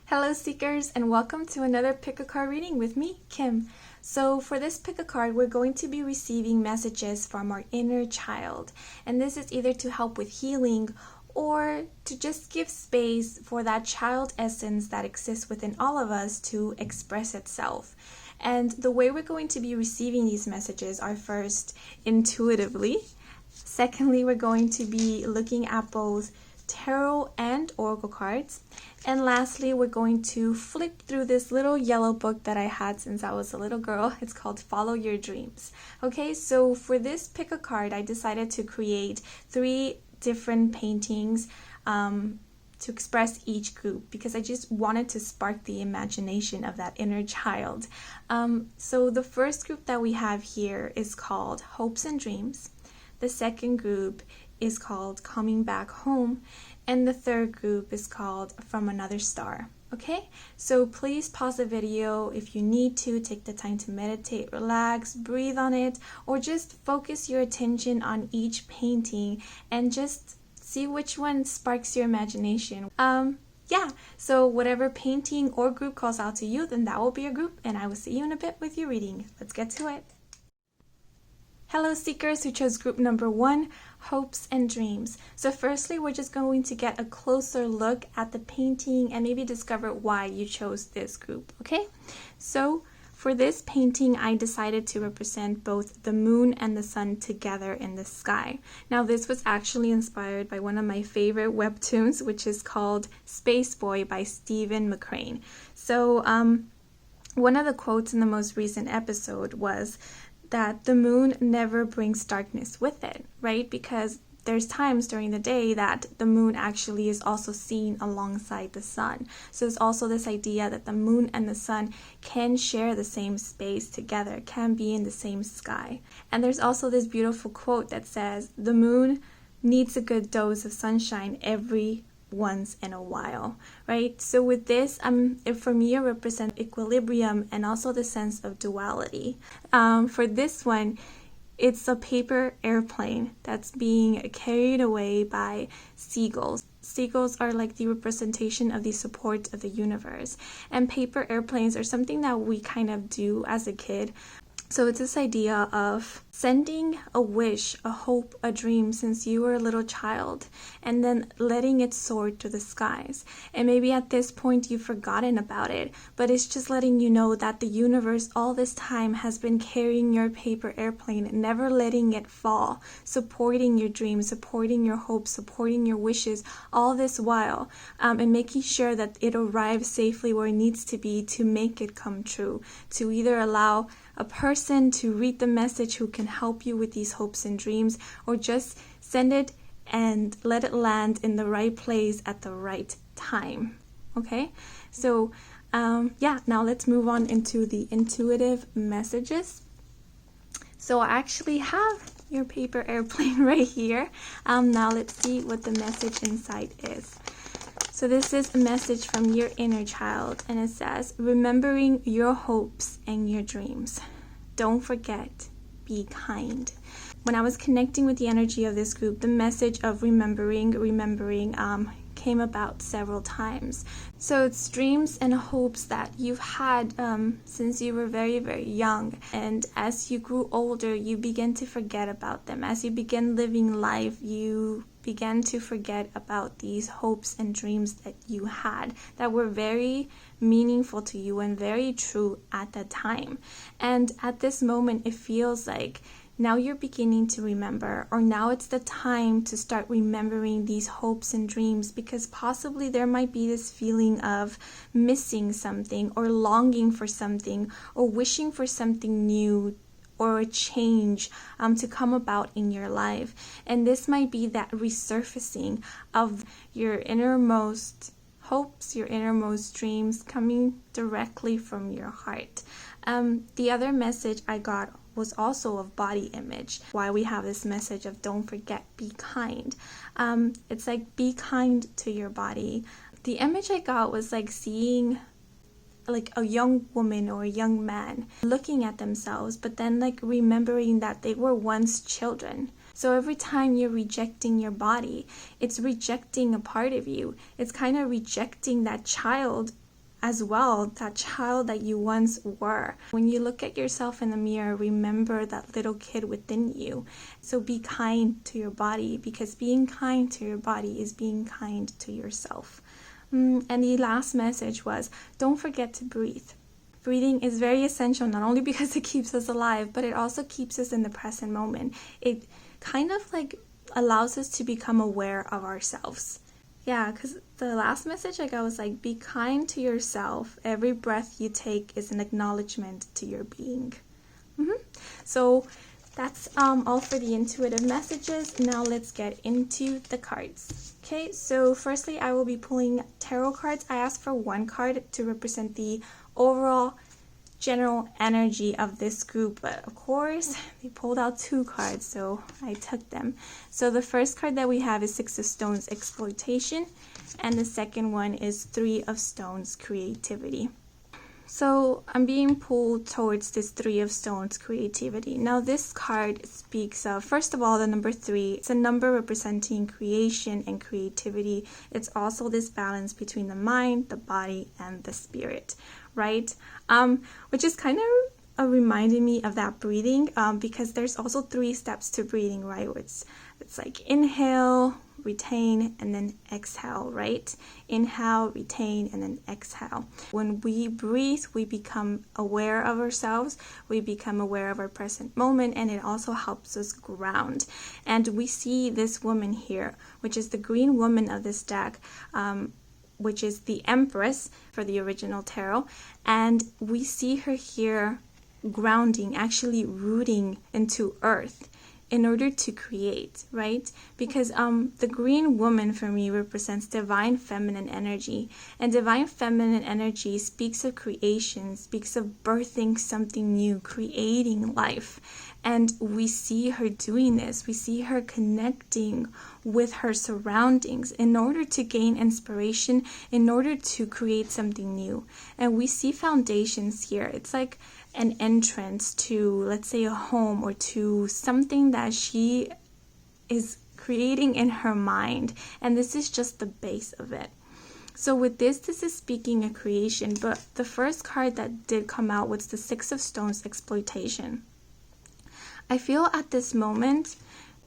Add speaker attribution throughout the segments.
Speaker 1: Hello seekers, and welcome to another pick a card reading with me, Kim. So for this pick a card, we're going to be receiving messages from our inner child, and this is either to help with healing or to just give space for that child essence that exists within all of us to express itself. And the way we're going to be receiving these messages are first intuitively. Secondly, we're going to be looking at both tarot and oracle cards. And lastly, we're going to flip through this little yellow book that I had since I was a little girl. It's called Follow Your Dreams. Okay, so for this pick a card, I decided to create 3 different paintings to express each group because I just wanted to spark the imagination of that inner child. So the first group that we have here is called Hopes and Dreams. The second group is called Coming Back Home, and the third group is called From Another Star. Okay, so please pause the video if you need to. Take the time to meditate, relax, breathe on it, or just focus your attention on each painting and just see which one sparks your imagination. So whatever painting or group calls out to you, then that will be your group, and I will see you in a bit with your reading. Let's get to it. Hello seekers who chose group number 1, Hopes and Dreams. So firstly, we're just going to get a closer look at the painting and maybe discover why you chose this group, okay? So for this painting, I decided to represent both the moon and the sun together in the sky. Now this was actually inspired by one of my favorite webtoons, which is called Space Boy by Stephen McCrane. So one of the quotes in the most recent episode was that the moon never brings darkness with it, right? Because there's times during the day that the moon actually is also seen alongside the sun. So there's also this idea that the moon and the sun can share the same space together, can be in the same sky. And there's also this beautiful quote that says, the moon needs a good dose of sunshine every once in a while, right? So with this, for me, it represents equilibrium and also the sense of duality. For this one, it's a paper airplane that's being carried away by seagulls. Seagulls are like the representation of the support of the universe. And paper airplanes are something that we kind of do as a kid. So it's this idea of sending a wish, a hope, a dream since you were a little child, and then letting it soar to the skies. And maybe at this point you've forgotten about it, but it's just letting you know that the universe all this time has been carrying your paper airplane, never letting it fall, supporting your dreams, supporting your hopes, supporting your wishes, all this while, and making sure that it arrives safely where it needs to be to make it come true, to either allow a person to read the message who can help you with these hopes and dreams, or just send it and let it land in the right place at the right time. Okay, so now let's move on into the intuitive messages. So I actually have your paper airplane right here. Now let's see what the message inside is. So this is a message from your inner child, and it says, remembering your hopes and your dreams. Don't forget, be kind. When I was connecting with the energy of this group, the message of remembering came about several times. So it's dreams and hopes that you've had since you were very, very young. And as you grew older, you began to forget about them. As you began living life, you began to forget about these hopes and dreams that you had that were very meaningful to you and very true at that time. And at this moment, it feels like now you're beginning to remember, or now it's the time to start remembering these hopes and dreams, because possibly there might be this feeling of missing something or longing for something or wishing for something new or a change to come about in your life. And this might be that resurfacing of your innermost hopes, your innermost dreams coming directly from your heart. The other message I got was also of body image. Why we have this message of don't forget, be kind. It's like be kind to your body. The image I got was like seeing like a young woman or a young man looking at themselves, but then like remembering that they were once children. So every time you're rejecting your body, it's rejecting a part of you. It's kind of rejecting that child as well, that child that you once were. When you look at yourself in the mirror, remember that little kid within you. So be kind to your body, because being kind to your body is being kind to yourself. And the last message was, don't forget to breathe. Breathing is very essential, not only because it keeps us alive, but it also keeps us in the present moment. It kind of like allows us to become aware of ourselves. Yeah, because the last message I got was like, be kind to yourself. Every breath you take is an acknowledgement to your being. So that's all for the intuitive messages. Now let's get into the cards. Okay, so firstly, I will be pulling tarot cards. I asked for one card to represent the overall general energy of this group, but of course they pulled out two cards, so I took them. So the first card that we have is Six of Stones, exploitation, and the second one is Three of Stones, creativity. So I'm being pulled towards this Three of Stones, creativity. Now this card speaks of, first of all, the number 3. It's a number representing creation and creativity. It's also this balance between the mind, the body, and the spirit, right? Which is kind of reminding me of that breathing, because there's also 3 steps to breathing, right? It's like inhale, retain, and then exhale, right? Inhale, retain, and then exhale. When we breathe, we become aware of ourselves, we become aware of our present moment, and it also helps us ground. And we see this woman here, which is the green woman of this deck, which is the Empress for the original tarot, and we see her here grounding, actually rooting into earth in order to create, right? Because the green woman for me represents divine feminine energy, and divine feminine energy speaks of creation, speaks of birthing something new, creating life. And we see her doing this. We see her connecting with her surroundings in order to gain inspiration, in order to create something new. And we see foundations here. It's like an entrance to, let's say, a home, or to something that she is creating in her mind. And this is just the base of it. So with this is speaking of creation. But the first card that did come out was the Six of Stones, exploitation. I feel at this moment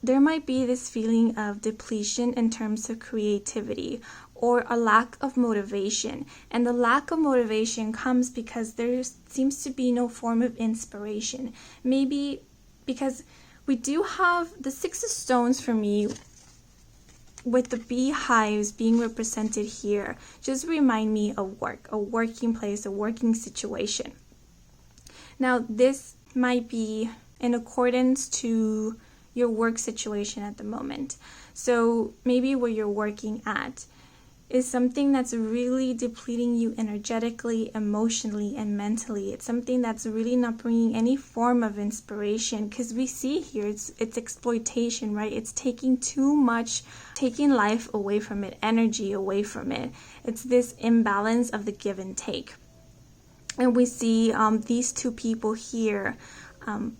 Speaker 1: there might be this feeling of depletion in terms of creativity, or a lack of motivation. And the lack of motivation comes because there seems to be no form of inspiration. Maybe because we do have the Six of Stones for me, with the beehives being represented here, just remind me of work, a working place, a working situation. Now this might be in accordance to your work situation at the moment. So maybe where you're working at is something that's really depleting you energetically, emotionally, and mentally. It's something that's really not bringing any form of inspiration, because we see here it's exploitation, right? It's taking too much, taking life away from it, energy away from it. It's this imbalance of the give and take. And we see these two people here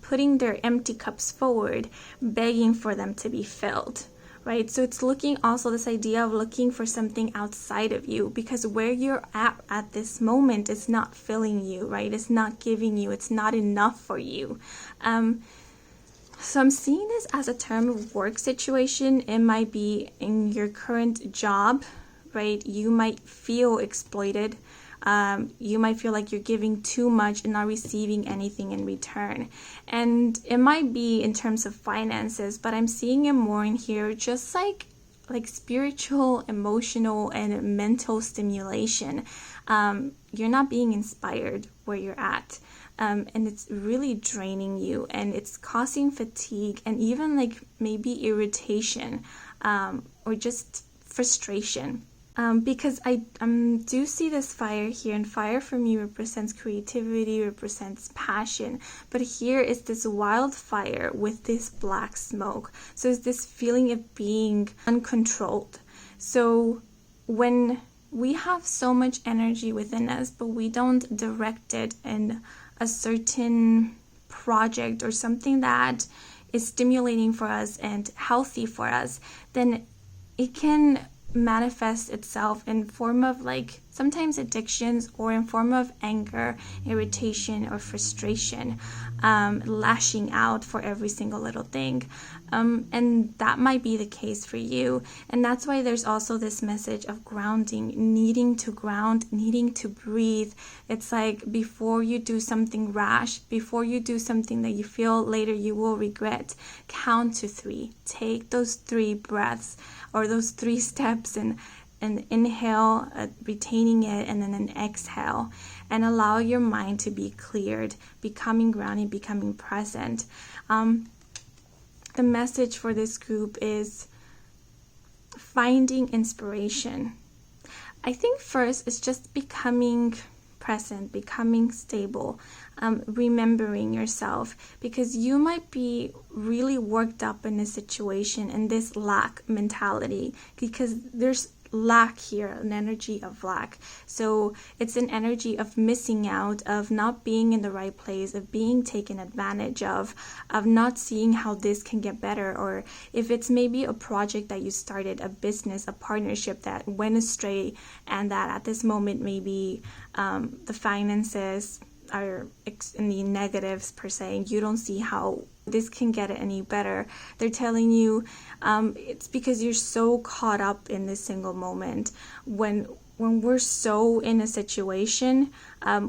Speaker 1: putting their empty cups forward, begging for them to be filled, right? So it's looking also this idea of looking for something outside of you, because where you're at this moment is not filling you, right? It's not giving you, it's not enough for you. So I'm seeing this as a term of work situation. It might be in your current job, right? You might feel exploited. You might feel like you're giving too much and not receiving anything in return. And it might be in terms of finances, but I'm seeing it more in here just like spiritual, emotional, and mental stimulation. You're not being inspired where you're at. And it's really draining you, and it's causing fatigue and even maybe irritation, or just frustration. Because I do see this fire here, and fire for me represents creativity, represents passion. But here is this wildfire with this black smoke. So it's this feeling of being uncontrolled. So when we have so much energy within us, but we don't direct it in a certain project or something that is stimulating for us and healthy for us, then it can manifest itself in form of sometimes addictions, or in form of anger, irritation, or frustration, lashing out for every single little thing. And that might be the case for you. And that's why there's also this message of grounding, needing to ground, needing to breathe. It's like before you do something rash, before you do something that you feel later you will regret, count to 3. Take those 3 breaths or those 3 steps and inhale, retaining it, and then an exhale, and allow your mind to be cleared, becoming grounded, becoming present. The message for this group is finding inspiration. I think first it's just becoming present, becoming stable, remembering yourself, because you might be really worked up in a situation, in this lack mentality, because there's lack here, an energy of lack. So it's an energy of missing out, of not being in the right place, of being taken advantage of not seeing how this can get better, or if it's maybe a project that you started, a business, a partnership that went astray, and that at this moment maybe the finances are in the negatives per se, and you don't see how this can get any better. They're telling you it's because you're so caught up in this single moment. When we're so in a situation,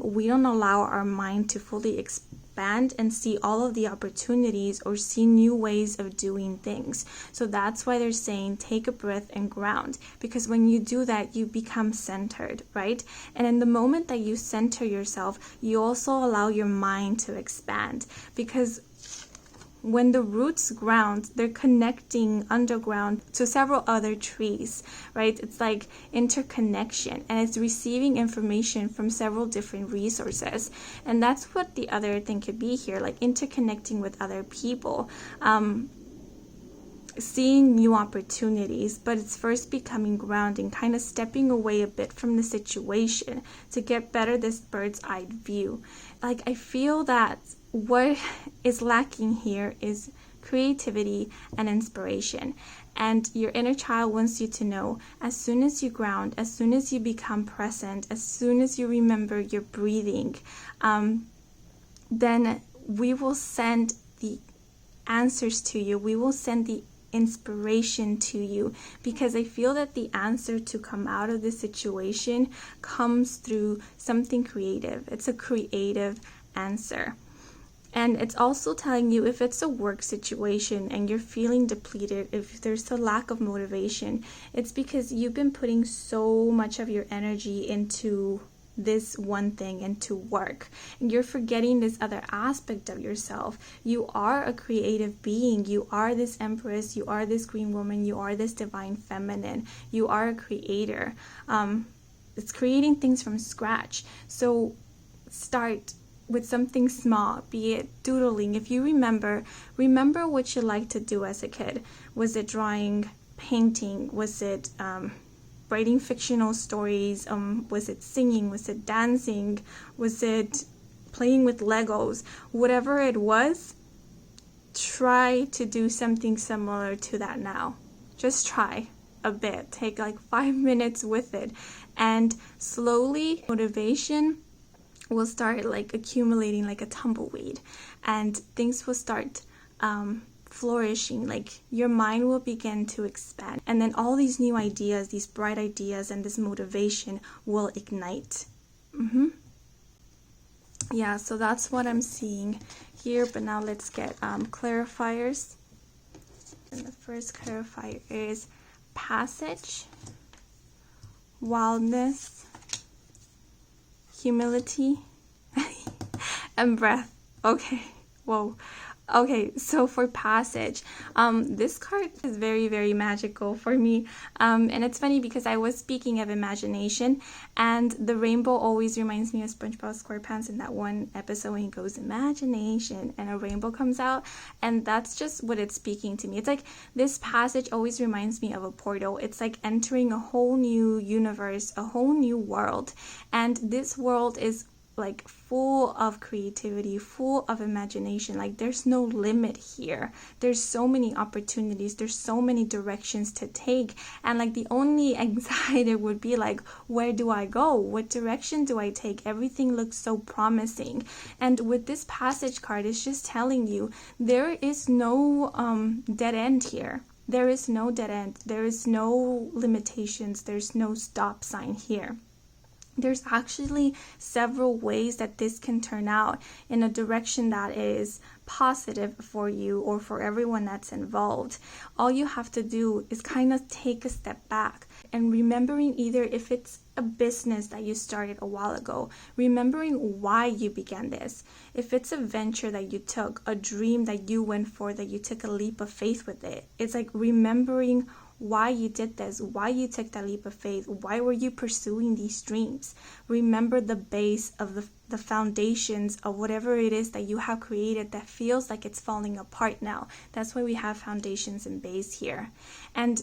Speaker 1: we don't allow our mind to fully expand and see all of the opportunities or see new ways of doing things. So that's why they're saying take a breath and ground, because when you do that, you become centered, right? And in the moment that you center yourself, you also allow your mind to expand, because when the roots ground, they're connecting underground to several other trees, right? It's like interconnection, and it's receiving information from several different resources. And that's what the other thing could be here, like interconnecting with other people, seeing new opportunities. But it's first becoming grounding, kind of stepping away a bit from the situation to get better this bird's eye view. Like, I feel that what is lacking here is creativity and inspiration. And your inner child wants you to know, as soon as you ground, as soon as you become present, as soon as you remember your breathing, then we will send the answers to you. We will send the inspiration to you, because I feel that the answer to come out of this situation comes through something creative. It's a creative answer. And it's also telling you, if it's a work situation and you're feeling depleted, if there's a lack of motivation, it's because you've been putting so much of your energy into this one thing, into work, and you're forgetting this other aspect of yourself. You are a creative being. You are this empress. You are this green woman. You are this divine feminine. You are a creator. It's creating things from scratch. So start with something small, be it doodling. If you remember what you liked to do as a kid. Was it drawing, painting? Was it writing fictional stories? Was it singing? Was it dancing? Was it playing with Legos? Whatever it was, try to do something similar to that now. Just try a bit. Take like 5 minutes with it, and slowly motivation will start like accumulating like a tumbleweed, and things will start flourishing. Like your mind will begin to expand, and then all these new ideas, these bright ideas, and this motivation will ignite. Yeah, so that's what I'm seeing here. But now let's get clarifiers. And the first clarifier is passage, wildness, humility, and breath. Okay, whoa. Okay, so for passage, this card is very, very magical for me. And it's funny because I was speaking of imagination, and the rainbow always reminds me of SpongeBob SquarePants in that one episode when he goes, imagination, and a rainbow comes out. And that's just what it's speaking to me. It's like this passage always reminds me of a portal. It's like entering a whole new universe, a whole new world. And this world is like full of creativity, full of imagination. Like there's no limit here. There's so many opportunities, there's so many directions to take, and like the only anxiety would be like, where do I go? What direction do I take? Everything looks so promising. And with this passage card, it's just telling you there is no dead end here. There is no dead end. There is no limitations. There's no stop sign here. There's actually several ways that this can turn out in a direction that is positive for you or for everyone that's involved. All you have to do is kind of take a step back and remembering, either if it's a business that you started a while ago, remembering why you began this. If it's a venture that you took, a dream that you went for, that you took a leap of faith with it, it's like remembering why you did this, why you took that leap of faith, why were you pursuing these dreams. Remember the base of the foundations of whatever it is that you have created that feels like it's falling apart now. That's why we have foundations and base here. And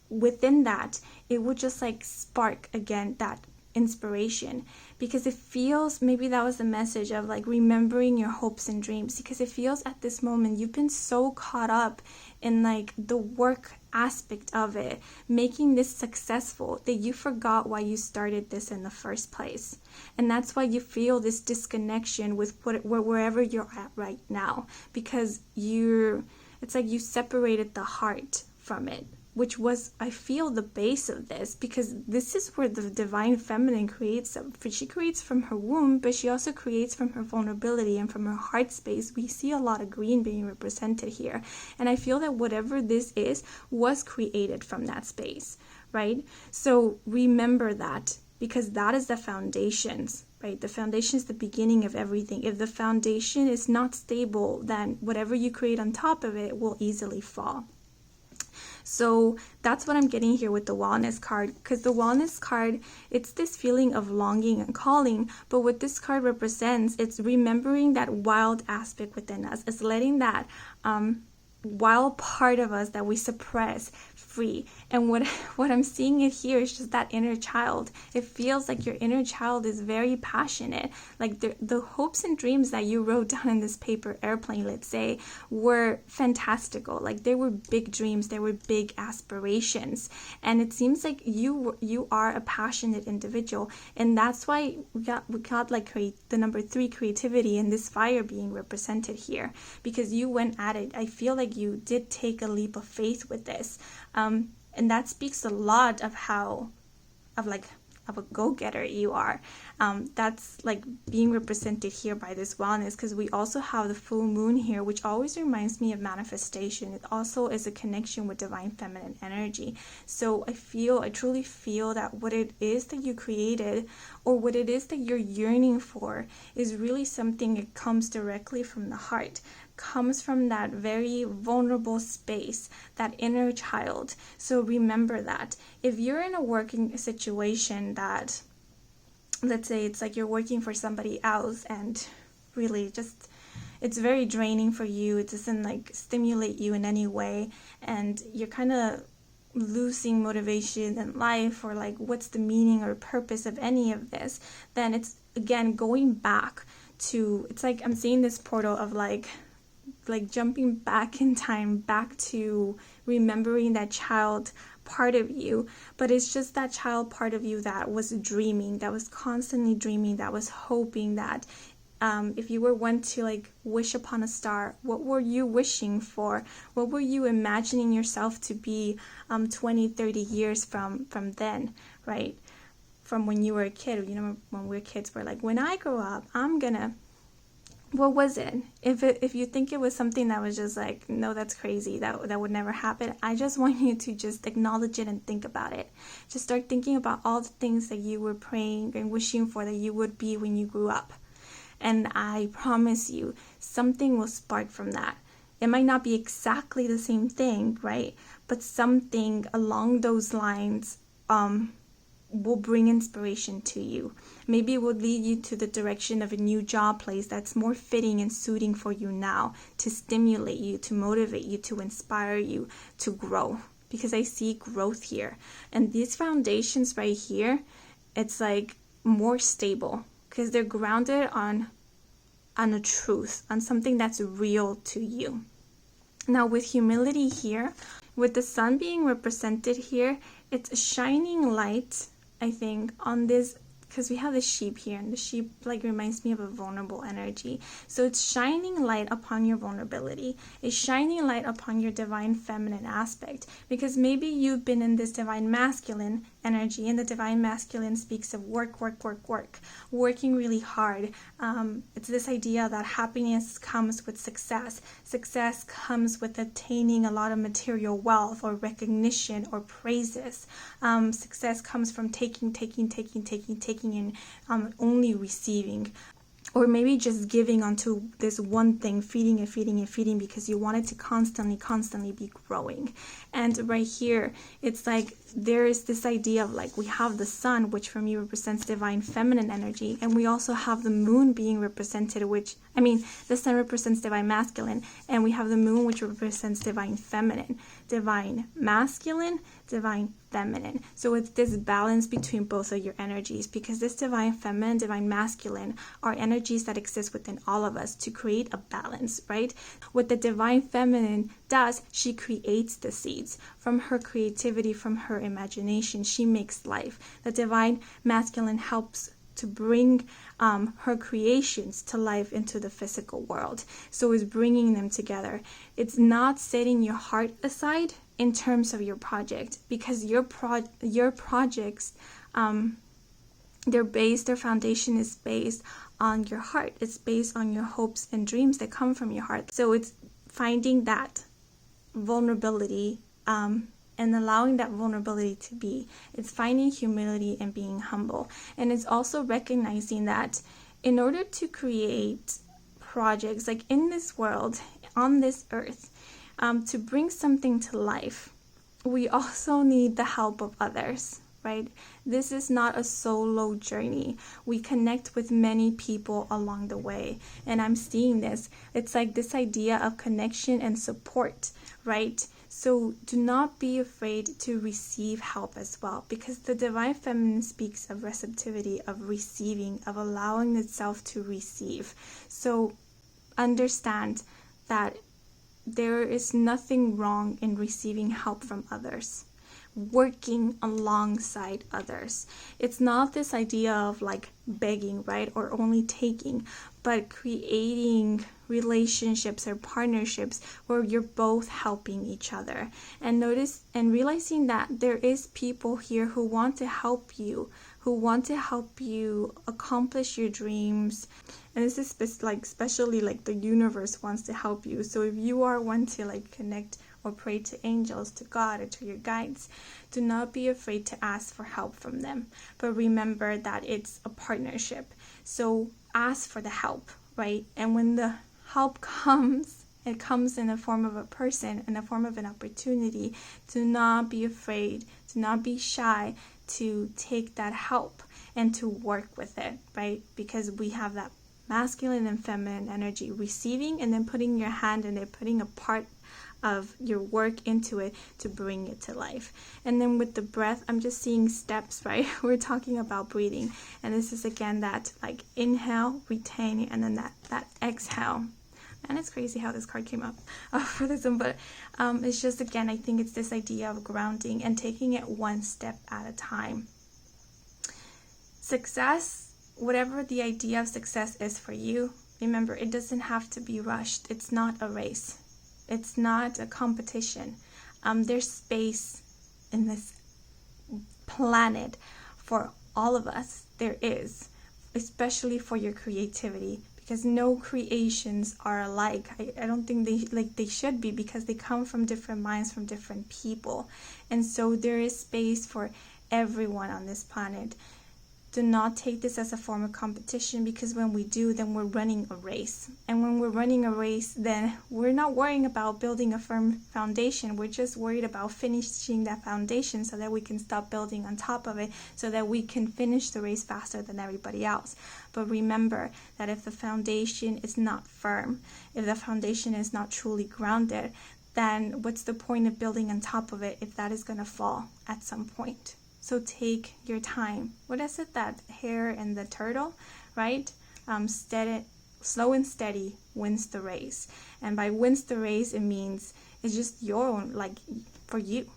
Speaker 1: within that, it would just like spark again that inspiration, because it feels, maybe that was the message of like remembering your hopes and dreams, because it feels at this moment you've been so caught up in like the work aspect of it, making this successful, that you forgot why you started this in the first place. And that's why you feel this disconnection with wherever you're at right now, because it's like you separated the heart from it, which was, I feel, the base of this, because this is where the divine feminine creates. She creates from her womb, but she also creates from her vulnerability and from her heart space. We see a lot of green being represented here. And I feel that whatever this is was created from that space, right? So remember that, because that is the foundations, right? The foundation is the beginning of everything. If the foundation is not stable, then whatever you create on top of it will easily fall. So that's what I'm getting here with the wellness card, because the wellness card, it's this feeling of longing and calling, but what this card represents, it's remembering that wild aspect within us. It's letting that wild part of us that we suppress free. And what I'm seeing it here is just that inner child. It feels like your inner child is very passionate. Like the hopes and dreams that you wrote down in this paper airplane, let's say, were fantastical. Like they were big dreams, they were big aspirations. And it seems like you are a passionate individual. And that's why we got like the number 3, creativity, and this fire being represented here, because you went at it. I feel like you did take a leap of faith with this. And that speaks a lot of a go-getter you are. That's like being represented here by this wellness, because we also have the full moon here, which always reminds me of manifestation. It also is a connection with divine feminine energy. So I truly feel that what it is that you created, or what it is that you're yearning for, is really something that comes directly from the heart, comes from that very vulnerable space, that inner child. So remember that. If you're in a working situation that, let's say it's like you're working for somebody else, and really just it's very draining for you, it doesn't like stimulate you in any way, and you're kind of losing motivation in life, or like what's the meaning or purpose of any of this, then it's again going back to, it's like I'm seeing this portal of like jumping back in time, back to remembering that child part of you. But it's just that child part of you that was dreaming, that was constantly dreaming, that was hoping that if you were one to like wish upon a star, what were you wishing for? What were you imagining yourself to be 20, 30 years from then, right? From when you were a kid, when we were kids, we're like, when I grow up, I'm gonna... What was it? If you think it was something that was just like, no, that's crazy, that would never happen, I just want you to just acknowledge it and think about it. Just start thinking about all the things that you were praying and wishing for that you would be when you grew up. And I promise you, something will spark from that. It might not be exactly the same thing, right? But something along those lines will bring inspiration to you. Maybe it will lead you to the direction of a new job place that's more fitting and suiting for you now, to stimulate you, to motivate you, to inspire you to grow. Because I see growth here. And these foundations right here, it's like more stable. because they're grounded on a truth, on something that's real to you. Now with humility here, with the sun being represented here, it's a shining light, I think, on this, because we have the sheep here, and the sheep like reminds me of a vulnerable energy. So it's shining light upon your vulnerability. It's shining light upon your divine feminine aspect, because maybe you've been in this divine masculine energy, and the divine masculine speaks of working really hard. It's this idea that happiness comes with success. Success comes with attaining a lot of material wealth or recognition or praises. Success comes from taking and only receiving. Or maybe just giving onto this one thing, feeding because you want it to constantly be growing. And right here, it's like there is this idea of like we have the sun, which for me represents divine feminine energy, and we also have the moon being represented, the sun represents divine masculine, and we have the moon, which represents divine feminine, divine masculine, divine feminine. So it's this balance between both of your energies, because this divine feminine, divine masculine are energies that exist within all of us to create a balance, right? What the divine feminine does, she creates the seeds. From her creativity, from her imagination, she makes life. The divine masculine helps to bring her creations to life into the physical world. So it's bringing them together. It's not setting your heart aside in terms of your project, because your projects, their foundation is based on your heart. It's based on your hopes and dreams that come from your heart. So it's finding that vulnerability and allowing that vulnerability to be. It's finding humility and being humble. And it's also recognizing that in order to create projects like in this world, on this earth, to bring something to life, we also need the help of others, right? This is not a solo journey. We connect with many people along the way. And I'm seeing this. It's like this idea of connection and support, right? So do not be afraid to receive help as well, because the divine feminine speaks of receptivity, of receiving, of allowing itself to receive. So understand that there is nothing wrong in receiving help from others, working alongside others. It's not this idea of like begging, right, or only taking, but creating relationships or partnerships where you're both helping each other. And notice and realizing that there is people here who want to help you, accomplish your dreams. And this is especially like the universe wants to help you. So if you are one to like connect or pray to angels, to God, or to your guides, do not be afraid to ask for help from them. But remember that it's a partnership. So ask for the help, right? And when the help comes, it comes in the form of a person, in the form of an opportunity. Do not be afraid, do not be shy to take that help and to work with it, right? Because we have that masculine and feminine energy, receiving and then putting your hand in it, putting a part of your work into it to bring it to life. And then with the breath, I'm just seeing steps, right? We're talking about breathing, and this is again that like inhale, retain, and then that exhale. And it's crazy how this card came up for this one, but it's just, again, I think it's this idea of grounding and taking it one step at a time. Success, whatever the idea of success is for you, remember, it doesn't have to be rushed. It's not a race. It's not a competition. There's space in this planet for all of us. There is, especially for your creativity, because no creations are alike. I don't think they should be, because they come from different minds, from different people. And so there is space for everyone on this planet. Do not take this as a form of competition, because when we do, then we're running a race. And when we're running a race, then we're not worrying about building a firm foundation. We're just worried about finishing that foundation so that we can stop building on top of it, so that we can finish the race faster than everybody else. But remember that if the foundation is not firm, if the foundation is not truly grounded, then what's the point of building on top of it if that is going to fall at some point? So take your time. What is it, that hare and the turtle, right? Slow and steady wins the race. And by wins the race, it means it's just your own, like for you.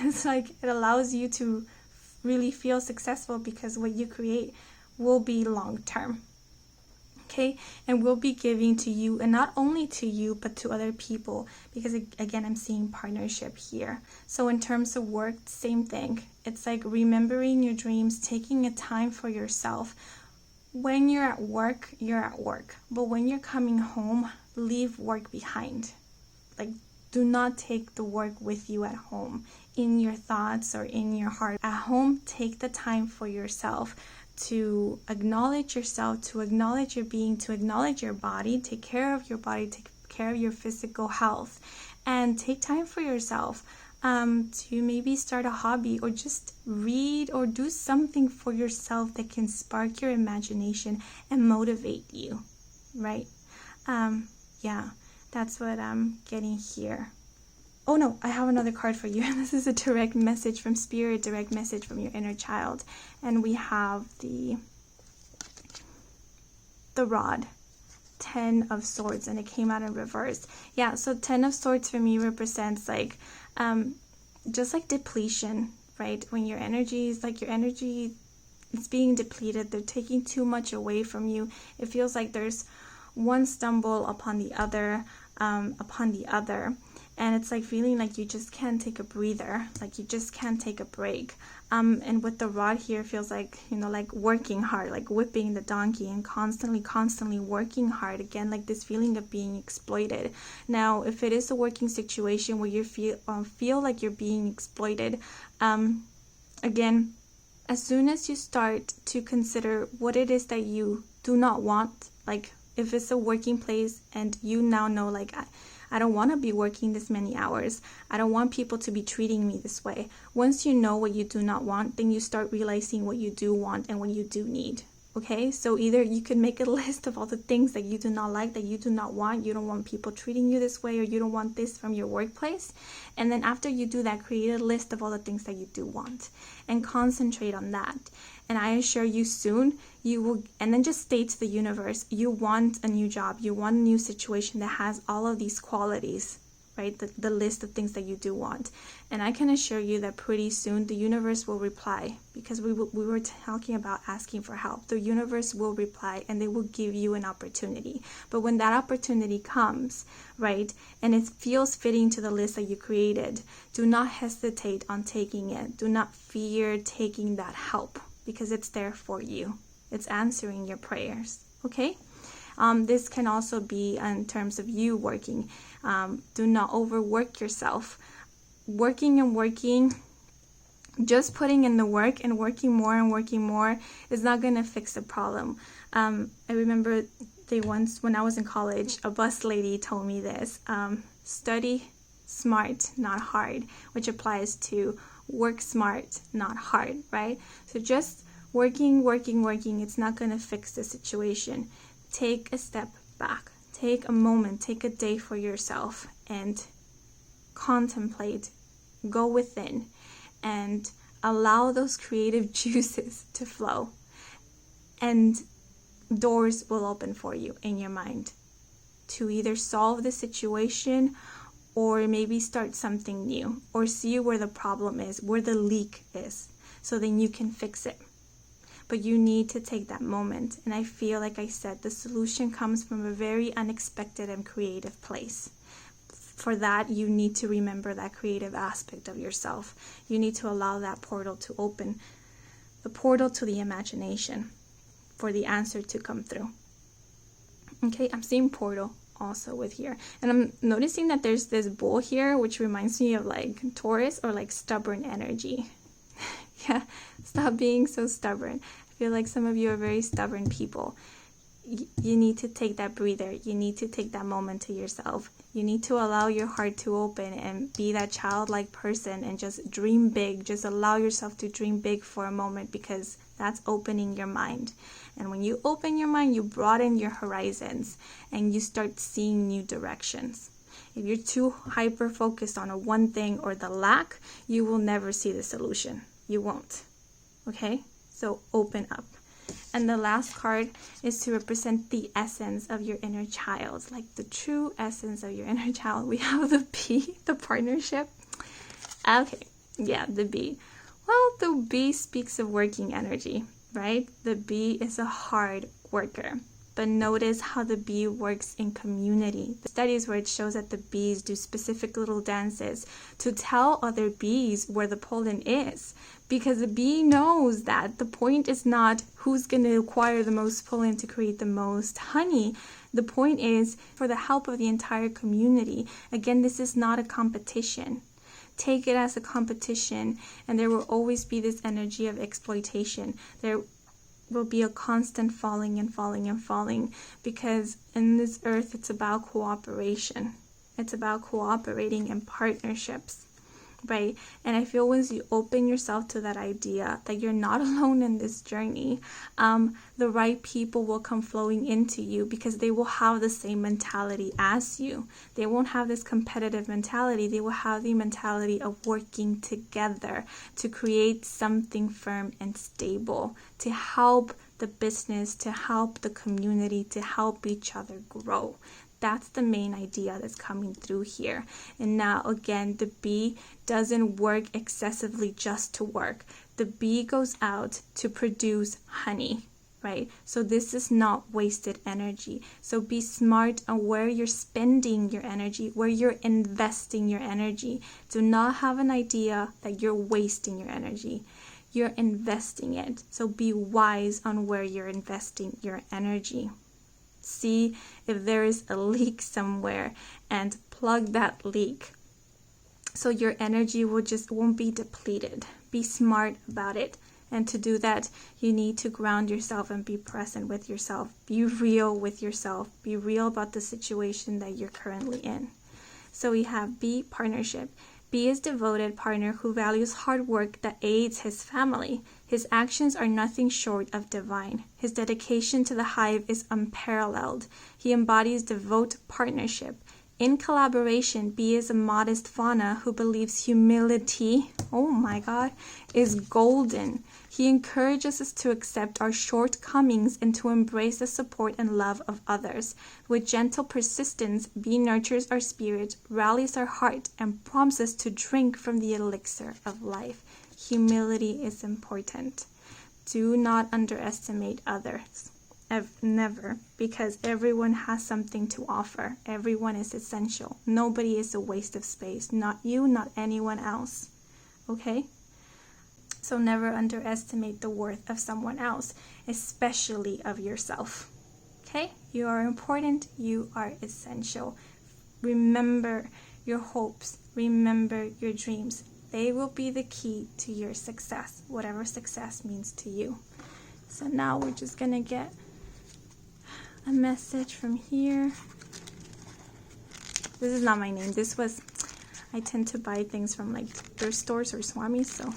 Speaker 1: It's like it allows you to really feel successful because what you create will be long term. Okay, and will be giving to you, and not only to you but to other people, because again I'm seeing partnership here. So in terms of work, same thing. It's like remembering your dreams, taking a time for yourself. When you're at work, but when you're coming home, leave work behind. Like, do not take the work with you at home, in your thoughts or in your heart. At home, take the time for yourself, to acknowledge yourself, to acknowledge your being, to acknowledge your body, take care of your body, take care of your physical health, and take time for yourself to maybe start a hobby or just read or do something for yourself that can spark your imagination and motivate you, right? Yeah, that's what I'm getting here. Oh no, I have another card for you. This is a direct message from Spirit, direct message from your inner child. And we have the rod, 10 of Swords, and it came out in reverse. Yeah, so 10 of Swords for me represents like, just like depletion, right? When your energy is being depleted, they're taking too much away from you. It feels like there's one stumble upon the other, and it's like feeling like you just can't take a breather, like you just can't take a break. And with the rod here, it feels like, like working hard, like whipping the donkey and constantly working hard. Again, like this feeling of being exploited. Now, if it is a working situation where you feel like you're being exploited, again, as soon as you start to consider what it is that you do not want, like if it's a working place and you now know, like, I don't want to be working this many hours. I don't want people to be treating me this way. Once you know what you do not want, then you start realizing what you do want and what you do need. Okay, so either you could make a list of all the things that you do not like, that you do not want. You don't want people treating you this way, or you don't want this from your workplace. And then after you do that, create a list of all the things that you do want and concentrate on that. And I assure you soon you will, and then just state to the universe, you want a new job, you want a new situation that has all of these qualities, right? The list of things that you do want. And I can assure you that pretty soon the universe will reply, because we were talking about asking for help. The universe will reply and they will give you an opportunity. But when that opportunity comes, right, and it feels fitting to the list that you created, do not hesitate on taking it. Do not fear taking that help, because it's there for you. It's answering your prayers, okay? This can also be in terms of you working. Do not overwork yourself. Working, just putting in the work and working more is not going to fix the problem. I remember once when I was in college, a bus lady told me this. Study smart, not hard, which applies to work smart, not hard, right? So just working, it's not going to fix the situation. Take a step back. Take a moment, take a day for yourself and contemplate, go within, and allow those creative juices to flow. And doors will open for you in your mind to either solve the situation or maybe start something new, or see where the problem is, where the leak is, so then you can fix it. But you need to take that moment. And I feel, like I said, the solution comes from a very unexpected and creative place. For that, you need to remember that creative aspect of yourself. You need to allow that portal to open, the portal to the imagination, for the answer to come through. Okay, I'm seeing portal also with here. And I'm noticing that there's this bull here, which reminds me of like Taurus, or like stubborn energy. Yeah, stop being so stubborn. I feel like some of you are very stubborn people. You need to take that breather. You need to take that moment to yourself. You need to allow your heart to open and be that childlike person and just dream big. Just allow yourself to dream big for a moment, because that's opening your mind. And when you open your mind, you broaden your horizons and you start seeing new directions. If you're too hyper focused on one thing or the lack, you will never see the solution. You won't. Okay, so open up. And the last card is to represent the essence of your inner child, like the true essence of your inner child. We have the bee, the partnership. Okay, yeah, the bee. Well, the bee speaks of working energy, right? The bee is a hard worker. But notice how the bee works in community. The studies where it shows that the bees do specific little dances to tell other bees where the pollen is. Because the bee knows that the point is not who's going to acquire the most pollen to create the most honey. The point is for the help of the entire community. Again, this is not a competition. Take it as a competition, and there will always be this energy of exploitation. There will be a constant falling and falling and falling, because in this earth it's about cooperation. It's about cooperating and partnerships, right? And I feel once you open yourself to that idea that you're not alone in this journey, the right people will come flowing into you, because they will have the same mentality as you. They won't have this competitive mentality. They will have the mentality of working together to create something firm and stable, to help the business, to help the community, to help each other grow. That's the main idea that's coming through here. And now again, the bee doesn't work excessively just to work. The bee goes out to produce honey, right? So this is not wasted energy. So be smart on where you're spending your energy, where you're investing your energy. Do not have an idea that you're wasting your energy. You're investing it. So be wise on where you're investing your energy. See if there is a leak somewhere and plug that leak, so your energy won't be depleted. Be smart about it. And to do that, you need to ground yourself and be present with yourself. Be real with yourself. Be real about the situation that you're currently in. So we have B, partnership. B is devoted partner who values hard work that aids his family. His actions are nothing short of divine. His dedication to the hive is unparalleled. He embodies devout partnership. In collaboration, B is a modest fauna who believes humility, oh my God, is golden. He encourages us to accept our shortcomings and to embrace the support and love of others. With gentle persistence, B nurtures our spirit, rallies our heart, and prompts us to drink from the elixir of life. Humility is important. Do not underestimate others. Never, because everyone has something to offer. Everyone is essential. Nobody is a waste of space. Not you, not anyone else. Okay? So never underestimate the worth of someone else, especially of yourself. Okay? You are important. You are essential. Remember your hopes. Remember your dreams. They will be the key to your success, whatever success means to you. So now we're just going to get a message from here. This is not my name. I tend to buy things from like thrift stores or Swamis, so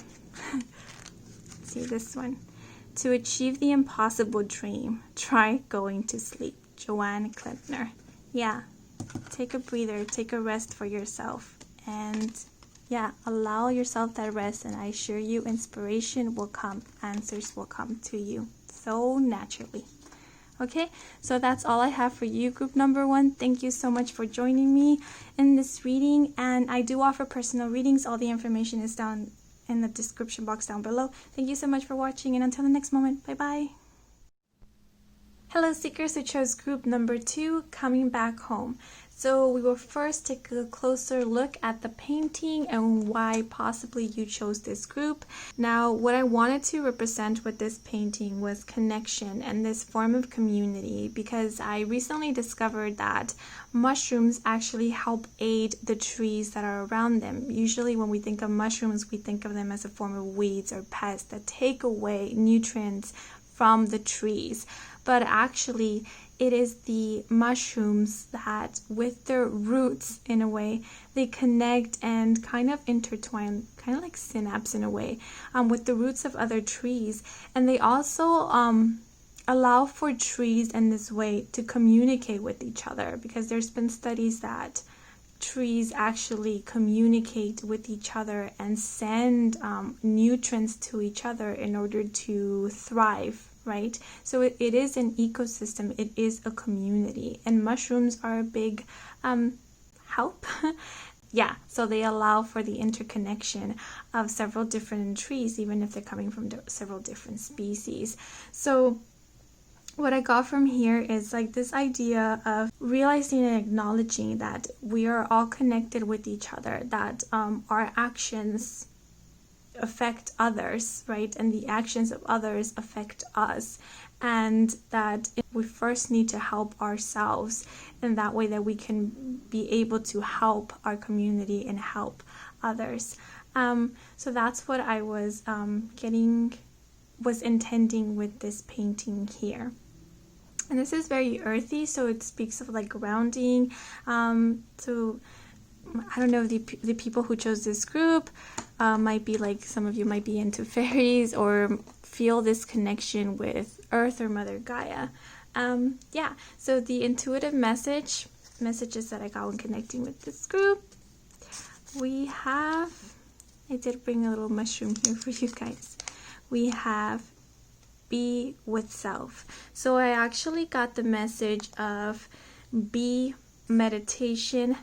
Speaker 1: see this one. To achieve the impossible dream, try going to sleep. Joanne Klempner. Yeah, take a breather, take a rest for yourself, and yeah, allow yourself that rest, and I assure you inspiration will come, answers will come to you so naturally. Okay, so that's all I have for you, group number 1. Thank you so much for joining me in this reading, and I do offer personal readings. All the information is down in the description box down below. Thank you so much for watching, and until the next moment, bye-bye. Hello, seekers who chose group number 2, coming back home. So we will first take a closer look at the painting and why possibly you chose this group. Now, what I wanted to represent with this painting was connection and this form of community, because I recently discovered that mushrooms actually help aid the trees that are around them. Usually when we think of mushrooms, we think of them as a form of weeds or pests that take away nutrients from the trees. But actually, it is the mushrooms that, with their roots in a way, they connect and kind of intertwine, kind of like synapse in a way, with the roots of other trees. And they also allow for trees in this way to communicate with each other, because there's been studies that trees actually communicate with each other and send nutrients to each other in order to thrive, right? So it is an ecosystem, it is a community, and mushrooms are a big help. Yeah, so they allow for the interconnection of several different trees, even if they're coming from several different species. So what I got from here is like this idea of realizing and acknowledging that we are all connected with each other, that our actions affect others, right? And the actions of others affect us. And that we first need to help ourselves in that way that we can be able to help our community and help others. So that's what I was intending with this painting here. And this is very earthy, so it speaks of like grounding. So I don't know if the people who chose this group might be like, some of you might be into fairies or feel this connection with Earth or Mother Gaia. Yeah, so the intuitive messages that I got when connecting with this group, we have, I did bring a little mushroom here for you guys. We have be with self. So I actually got the message of be, meditation,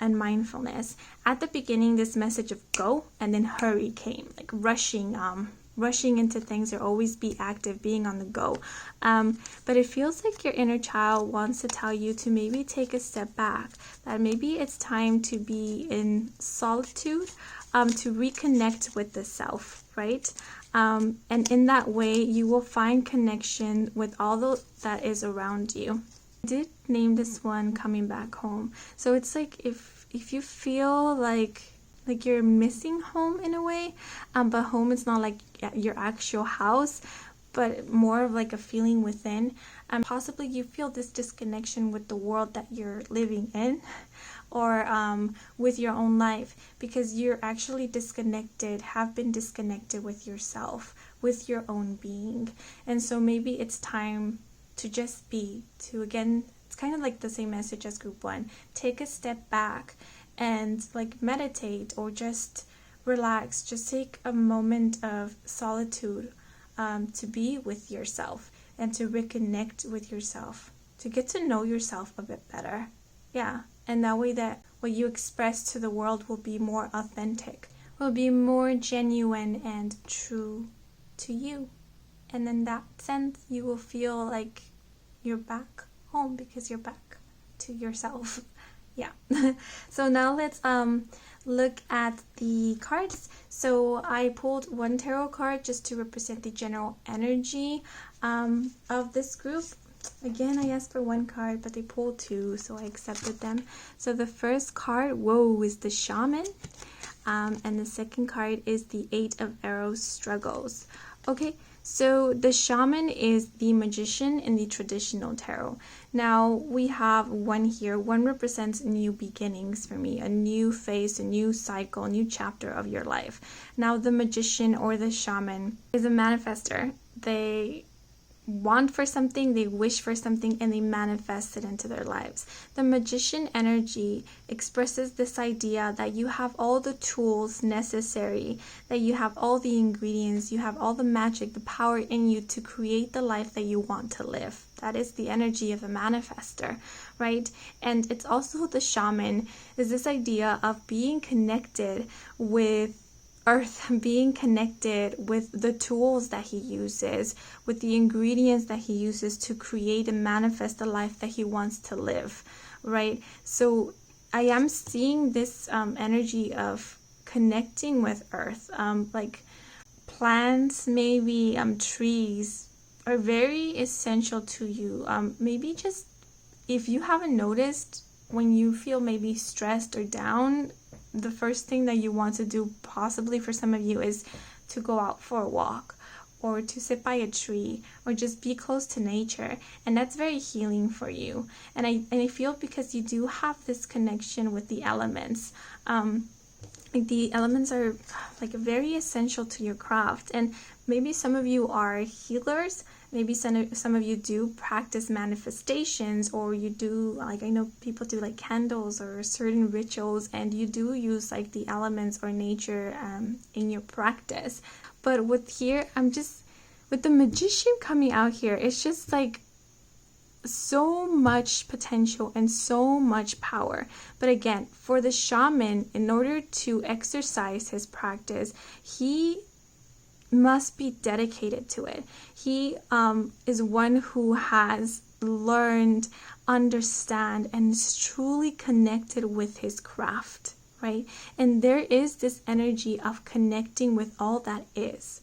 Speaker 1: and mindfulness. At the beginning, this message of go and then hurry came, like rushing into things, or always be active, being on the go. But it feels like your inner child wants to tell you to maybe take a step back, that maybe it's time to be in solitude, to reconnect with the self, right? And in that way, you will find connection with all that is around you. I did name this one Coming Back Home. So it's like if you feel like you're missing home in a way, but home is not like your actual house, but more of like a feeling within. Possibly you feel this disconnection with the world that you're living in, or with your own life, because you're actually have been disconnected with yourself, with your own being. And so maybe it's time to just be, again, it's kind of like the same message as group 1. Take a step back and like meditate, or just relax, just take a moment of solitude, to be with yourself and to reconnect with yourself, to get to know yourself a bit better. Yeah, and that way that what you express to the world will be more authentic, will be more genuine and true to you. And in that sense, you will feel like you're back home because you're back to yourself. Yeah. So now let's look at the cards. So I pulled one tarot card just to represent the general energy of this group. Again, I asked for one card, but they pulled 2, so I accepted them. So the first card, whoa, is the Shaman. And the second card is the 8 of Arrows, Struggles. Okay, so the Shaman is the magician in the traditional tarot. Now, we have one here. One represents new beginnings for me, a new phase, a new cycle, a new chapter of your life. Now, the magician or the shaman is a manifester. They want for something, they wish for something, and they manifest it into their lives. The magician energy expresses this idea that you have all the tools necessary, that you have all the ingredients, you have all the magic, the power in you to create the life that you want to live. That is the energy of a manifester, right? And it's also the shaman, is this idea of being connected with Earth, being connected with the tools that he uses, with the ingredients that he uses to create and manifest the life that he wants to live, right? So I am seeing this energy of connecting with Earth, like plants, maybe trees are very essential to you. Maybe just if you haven't noticed, when you feel maybe stressed or down, the first thing that you want to do, possibly for some of you, is to go out for a walk, or to sit by a tree, or just be close to nature. And that's very healing for you. And I feel because you do have this connection with the elements. The elements are like very essential to your craft, and maybe some of you are healers. Maybe some of you do practice manifestations, or you do, like, I know people do like candles or certain rituals, and you do use like the elements or nature in your practice. But with the magician coming out here, it's just like so much potential and so much power. But again, for the shaman, in order to exercise his practice, he must be dedicated to it. He is one who has learned, understand, and is truly connected with his craft, right? And there is this energy of connecting with all that is,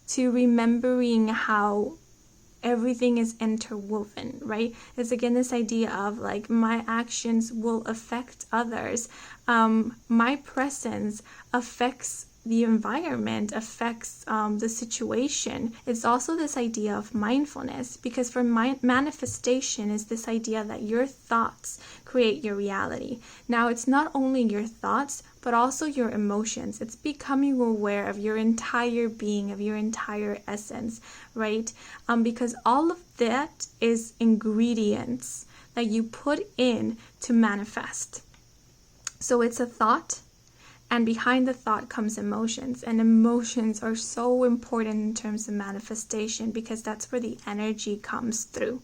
Speaker 1: to remembering how everything is interwoven, right? It's again this idea of like, my actions will affect others. My presence affects the environment, affects the situation. It's also this idea of mindfulness, because for manifestation is this idea that your thoughts create your reality. Now, it's not only your thoughts, but also your emotions. It's becoming aware of your entire being, of your entire essence, right? Because all of that is ingredients that you put in to manifest. So it's a thought, and behind the thought comes emotions. And emotions are so important in terms of manifestation, because that's where the energy comes through.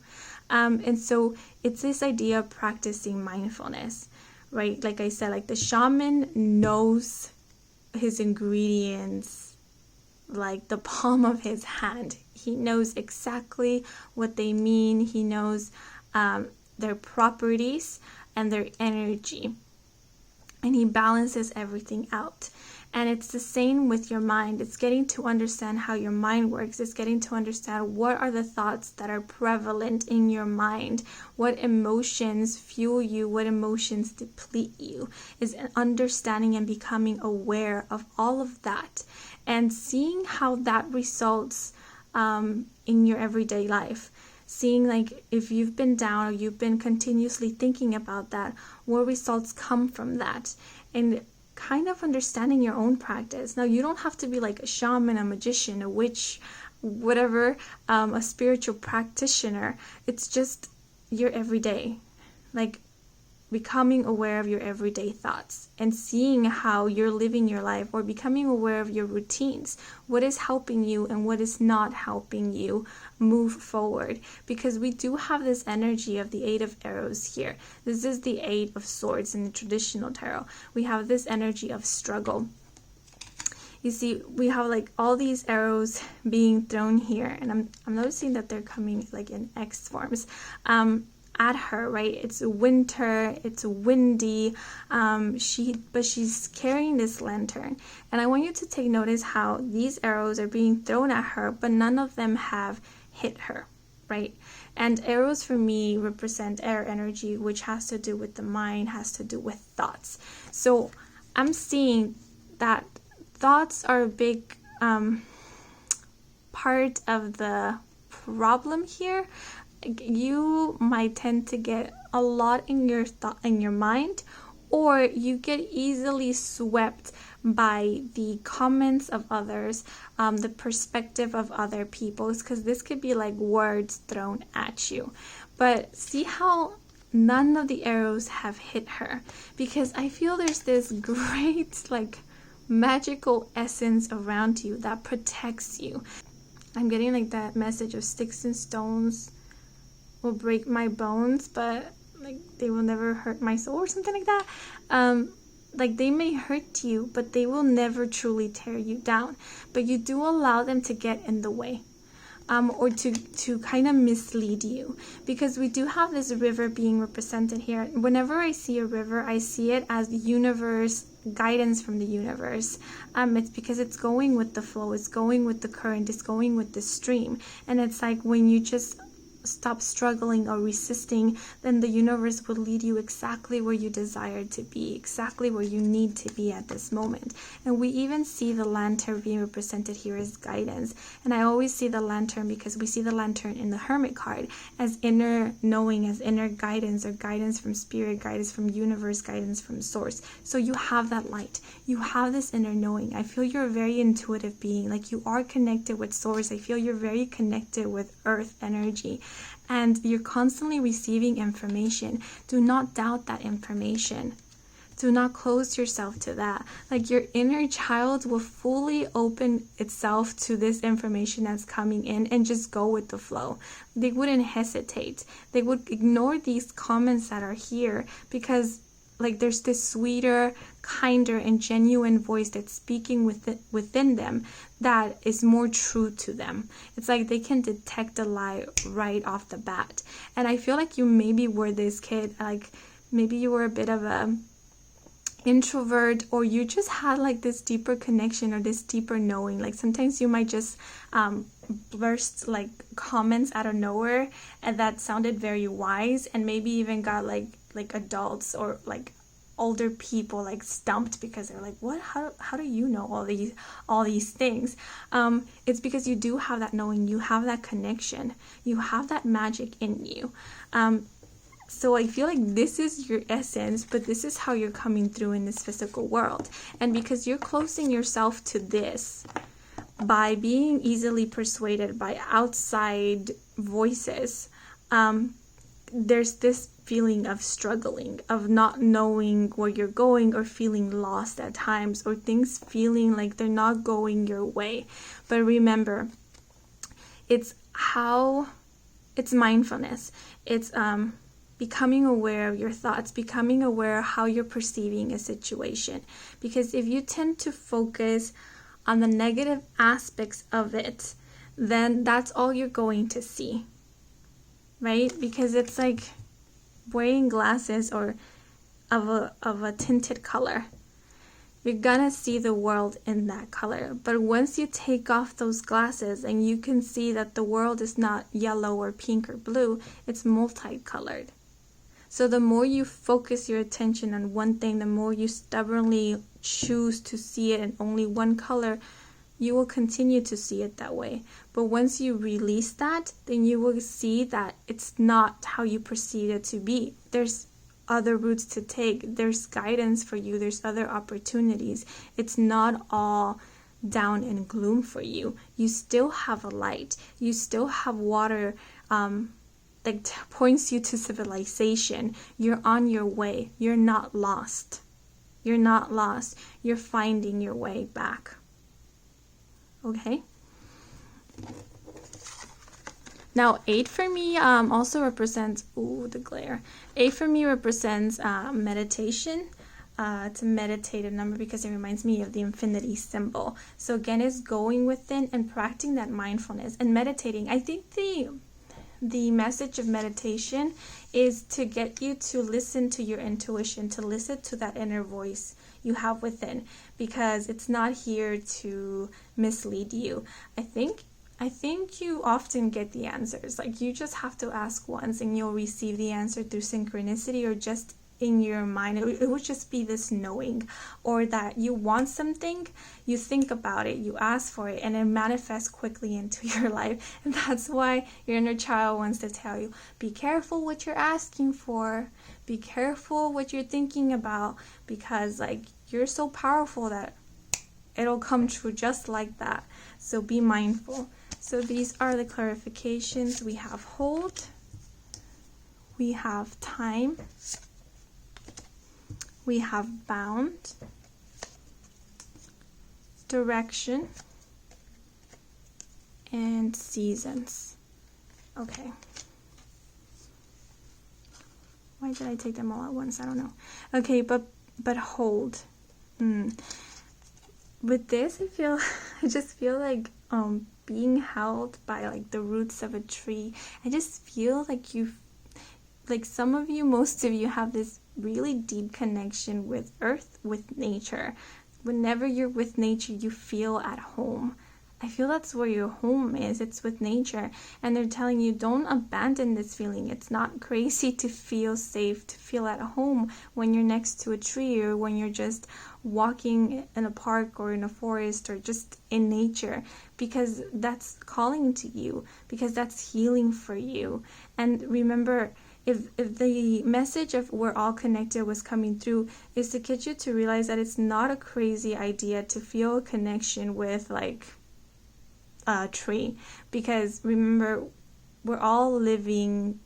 Speaker 1: And so it's this idea of practicing mindfulness, right? Like I said, like the shaman knows his ingredients like the palm of his hand. He knows exactly what they mean. He knows their properties and their energy. And he balances everything out. And it's the same with your mind. It's getting to understand how your mind works. It's getting to understand what are the thoughts that are prevalent in your mind. What emotions fuel you, what emotions deplete you. Is understanding and becoming aware of all of that. And seeing how that results in your everyday life. Seeing like if you've been down or you've been continuously thinking about that, what results come from that, and kind of understanding your own practice. Now, you don't have to be like a shaman, a magician, a witch, whatever, a spiritual practitioner. It's just your everyday, like becoming aware of your everyday thoughts and seeing how you're living your life, or becoming aware of your routines, what is helping you and what is not helping you move forward. Because we do have this energy of the 8 of arrows here. This is the 8 of swords in the traditional tarot. We have this energy of struggle. You see, we have like all these arrows being thrown here, and I'm noticing that they're coming like in X forms at her, right? It's winter, it's windy, but she's carrying this lantern. And I want you to take notice how these arrows are being thrown at her, but none of them have hit her, right? And arrows for me represent air energy, which has to do with the mind, has to do with thoughts. So I'm seeing that thoughts are a big part of the problem here. You might tend to get a lot in your mind, or you get easily swept by the comments of others, the perspective of other people, because this could be like words thrown at you. But see how none of the arrows have hit her, because I feel there's this great like magical essence around you that protects you. I'm getting like that message of sticks and stones will break my bones, but like they will never hurt my soul, or something like that. Like they may hurt you, but they will never truly tear you down. But you do allow them to get in the way, or to kind of mislead you, because we do have this river being represented here. Whenever I see a river, I see it as the universe, guidance from the universe. It's because it's going with the flow, it's going with the current, it's going with the stream. And it's like when you just stop struggling or resisting, then the universe will lead you exactly where you desire to be, exactly where you need to be at this moment. And we even see the lantern being represented here as guidance. And I always see the lantern because we see the lantern in the Hermit card as inner knowing, as inner guidance, or guidance from spirit, guidance from universe, guidance from source. So you have that light, you have this inner knowing. I feel you're a very intuitive being, like you are connected with source. I feel you're very connected with earth energy, and you're constantly receiving information. Do not doubt that information. Do not close yourself to that. Like, your inner child will fully open itself to this information that's coming in and just go with the flow. They wouldn't hesitate. They would ignore these comments that are here because like there's this sweeter, kinder, and genuine voice that's speaking within them that is more true to them. It's like they can detect a lie right off the bat. And I feel like you maybe were this kid, like maybe you were a bit of a introvert, or you just had like this deeper connection or this deeper knowing. Like sometimes you might just burst like comments out of nowhere and that sounded very wise, and maybe even got like adults or like older people like stumped because they're like, what, how do you know all these things? It's because you do have that knowing, you have that connection, you have that magic in you. So I feel like this is your essence, but this is how you're coming through in this physical world. And because you're closing yourself to this by being easily persuaded by outside voices, there's this feeling of struggling, of not knowing where you're going, or feeling lost at times, or things feeling like they're not going your way. But remember, it's mindfulness. It's becoming aware of your thoughts, becoming aware of how you're perceiving a situation. Because if you tend to focus on the negative aspects of it, then that's all you're going to see, right? Because it's like wearing glasses or of a tinted color. You're gonna see the world in that color. But once you take off those glasses and you can see that the world is not yellow or pink or blue, it's multicolored. So the more you focus your attention on one thing, the more you stubbornly choose to see it in only one color, you will continue to see it that way. But once you release that, then you will see that it's not how you perceive it to be. There's other routes to take. There's guidance for you. There's other opportunities. It's not all down in gloom for you. You still have a light. You still have water points you to civilization. You're on your way. You're not lost. You're not lost. You're finding your way back. Okay? Now, 8 for me also represents, the glare. 8 for me represents meditation. It's a meditative number because it reminds me of the infinity symbol. So again, it's going within and practicing that mindfulness and meditating. I think the message of meditation is to get you to listen to your intuition, to listen to that inner voice you have within, because it's not here to mislead you. I think you often get the answers. Like, you just have to ask once and you'll receive the answer through synchronicity, or just in your mind. It would just be this knowing, or that you want something, you think about it, you ask for it, and it manifests quickly into your life. And that's why your inner child wants to tell you, be careful what you're asking for, be careful what you're thinking about, because like you're so powerful that it'll come true just like that. So be mindful. So these are the clarifications. We have hold, we have time, we have bound, direction, and seasons. Okay. Why did I take them all at once? I don't know. Okay, but hold. With this, I just feel like being held by like the roots of a tree. I just feel like some of you, most of you, have this really deep connection with earth, with nature. Whenever you're with nature, you feel at home. I feel that's where your home is. It's with nature. And they're telling you, don't abandon this feeling. It's not crazy to feel safe, to feel at home when you're next to a tree, or when you're just walking in a park or in a forest, or just in nature, because that's calling to you, because that's healing for you. And remember, if the message of we're all connected was coming through, is to get you to realize that it's not a crazy idea to feel a connection with like a tree, because remember, we're all living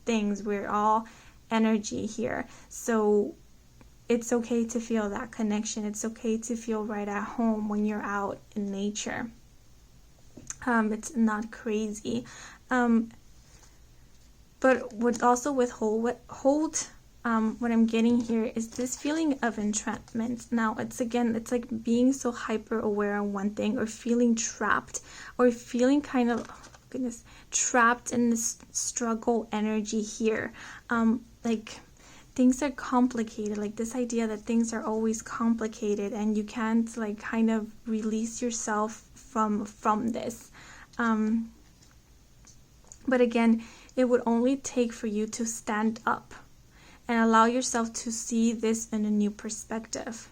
Speaker 1: things, we're all energy here. So it's okay to feel that connection. It's okay to feel right at home when you're out in nature. It's not crazy. But what also what I'm getting here is this feeling of entrapment. Now, it's like being so hyper aware on one thing, or feeling trapped, or feeling kind of, trapped in this struggle energy here. Like things are complicated, like this idea that things are always complicated and you can't like kind of release yourself from this. But again, it would only take for you to stand up and allow yourself to see this in a new perspective.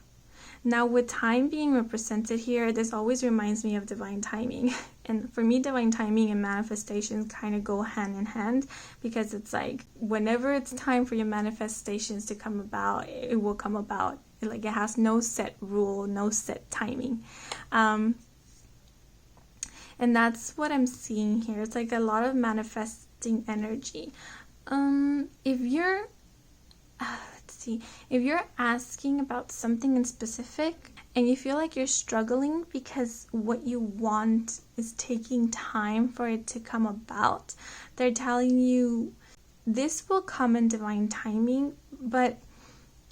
Speaker 1: Now, with time being represented here, this always reminds me of divine timing. And for me, divine timing and manifestations kind of go hand in hand, because it's like whenever it's time for your manifestations to come about, it will come about. Like it has no set rule, no set timing. And that's what I'm seeing here. It's like a lot of manifesting energy. If you're asking about something in specific and you feel like you're struggling because what you want is taking time for it to come about, they're telling you this will come in divine timing. But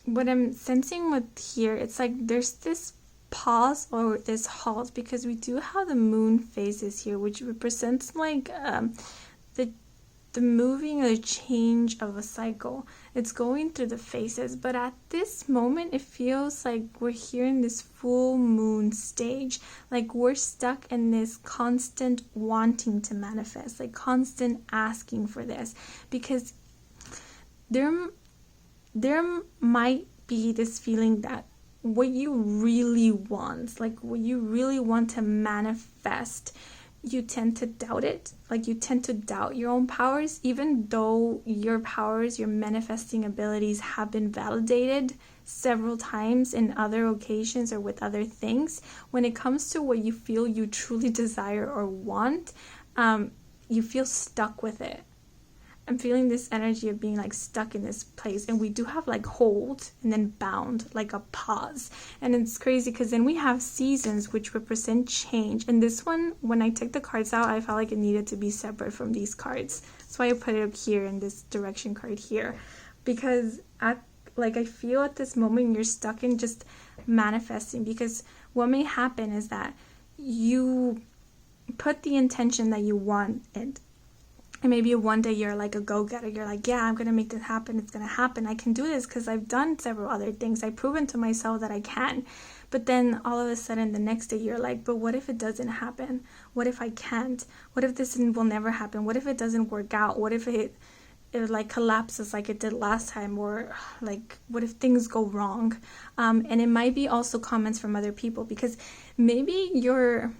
Speaker 1: what I'm sensing with here, it's like there's this pause or this halt, because we do have the moon phases here, which represents like the moving or the change of a cycle. It's going through the phases, but at this moment it feels like we're here in this full moon stage. Like we're stuck in this constant wanting to manifest, like constant asking for this, because there might be this feeling that what you really want, like what you really want to manifest, you tend to doubt it. Like you tend to doubt your own powers, even though your powers, your manifesting abilities have been validated several times in other occasions or with other things. When it comes to what you feel you truly desire or want, you feel stuck with it. I'm feeling this energy of being like stuck in this place, and we do have like hold and then bound, like a pause. And it's crazy because then we have seasons, which represent change. And this one, when I took the cards out, I felt like it needed to be separate from these cards. That's why I put it up here in this direction card here, because I feel at this moment you're stuck in just manifesting, because what may happen is that you put the intention that you want it. And maybe one day you're like a go-getter. You're like, yeah, I'm going to make this happen. It's going to happen. I can do this because I've done several other things. I've proven to myself that I can. But then all of a sudden the next day you're like, but what if it doesn't happen? What if I can't? What if this will never happen? What if it doesn't work out? What if it like collapses like it did last time? Or like, what if things go wrong? And it might be also comments from other people, because maybe your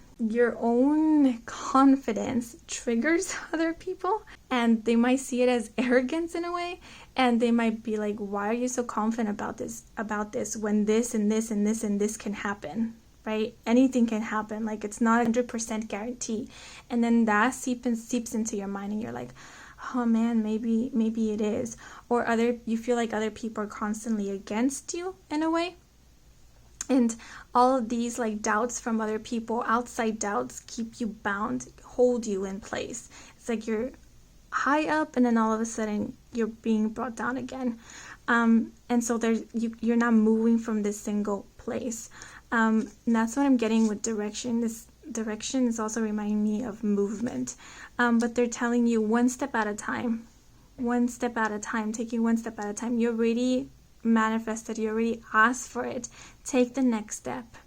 Speaker 1: own confidence triggers other people, and they might see it as arrogance in a way, and they might be like, why are you so confident about this when this and this and this and this can happen, right? Anything can happen. Like it's not 100% guarantee. And then that seeps into your mind, and you're like, oh man, maybe it is. Or you feel like other people are constantly against you in a way. And all of these like doubts from other people, outside doubts, keep you bound, hold you in place. It's like you're high up and then all of a sudden you're being brought down again. And so you're not moving from this single place. And that's what I'm getting with direction. This direction is also reminding me of movement. But they're telling you one step at a time, taking one step at a time. You already manifested, you already asked for it. Take the next step.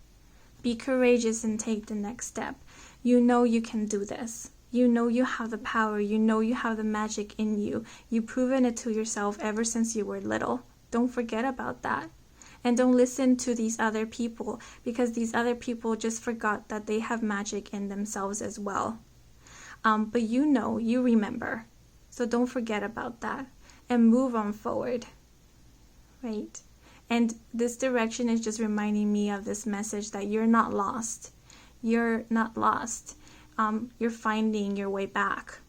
Speaker 1: Be courageous and take the next step. You know you can do this. You know you have the power. You know you have the magic in you. You've proven it to yourself ever since you were little. Don't forget about that. And don't listen to these other people, because these other people just forgot that they have magic in themselves as well. But you know, you remember. So don't forget about that and move on forward. Right? And this direction is just reminding me of this message that you're not lost. You're not lost. You're finding your way back.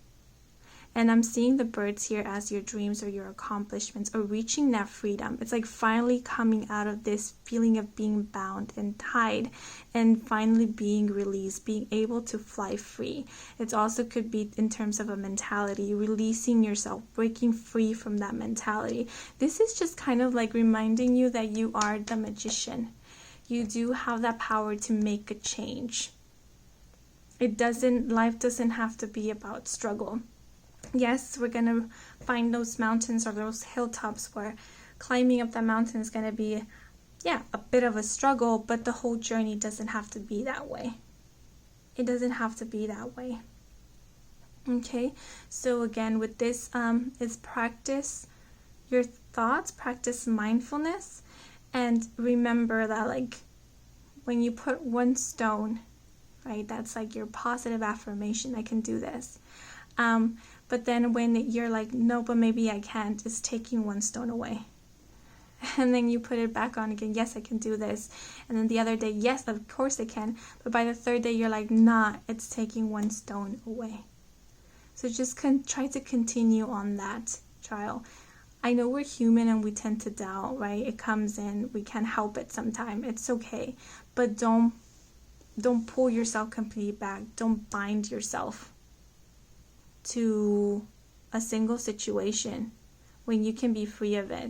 Speaker 1: And I'm seeing the birds here as your dreams or your accomplishments or reaching that freedom. It's like finally coming out of this feeling of being bound and tied and finally being released, being able to fly free. It also could be in terms of a mentality, releasing yourself, breaking free from that mentality. This is just kind of like reminding you that you are the magician. You do have that power to make a change. Life doesn't have to be about struggle. Yes, we're going to find those mountains or those hilltops where climbing up that mountain is going to be, a bit of a struggle, but the whole journey doesn't have to be that way. It doesn't have to be that way. Okay, so again, with this, is practice your thoughts, practice mindfulness, and remember that, like, when you put one stone, right, that's like your positive affirmation, I can do this. But then when you're like, no, but maybe I can't, it's taking one stone away. And then you put it back on again, yes, I can do this. And then the other day, yes, of course I can. But by the third day, you're like, nah, it's taking one stone away. So just try to continue on that trial. I know we're human and we tend to doubt, right? It comes in, we can't help it sometimes. It's okay. But don't pull yourself completely back. Don't bind yourself to a single situation when you can be free of it.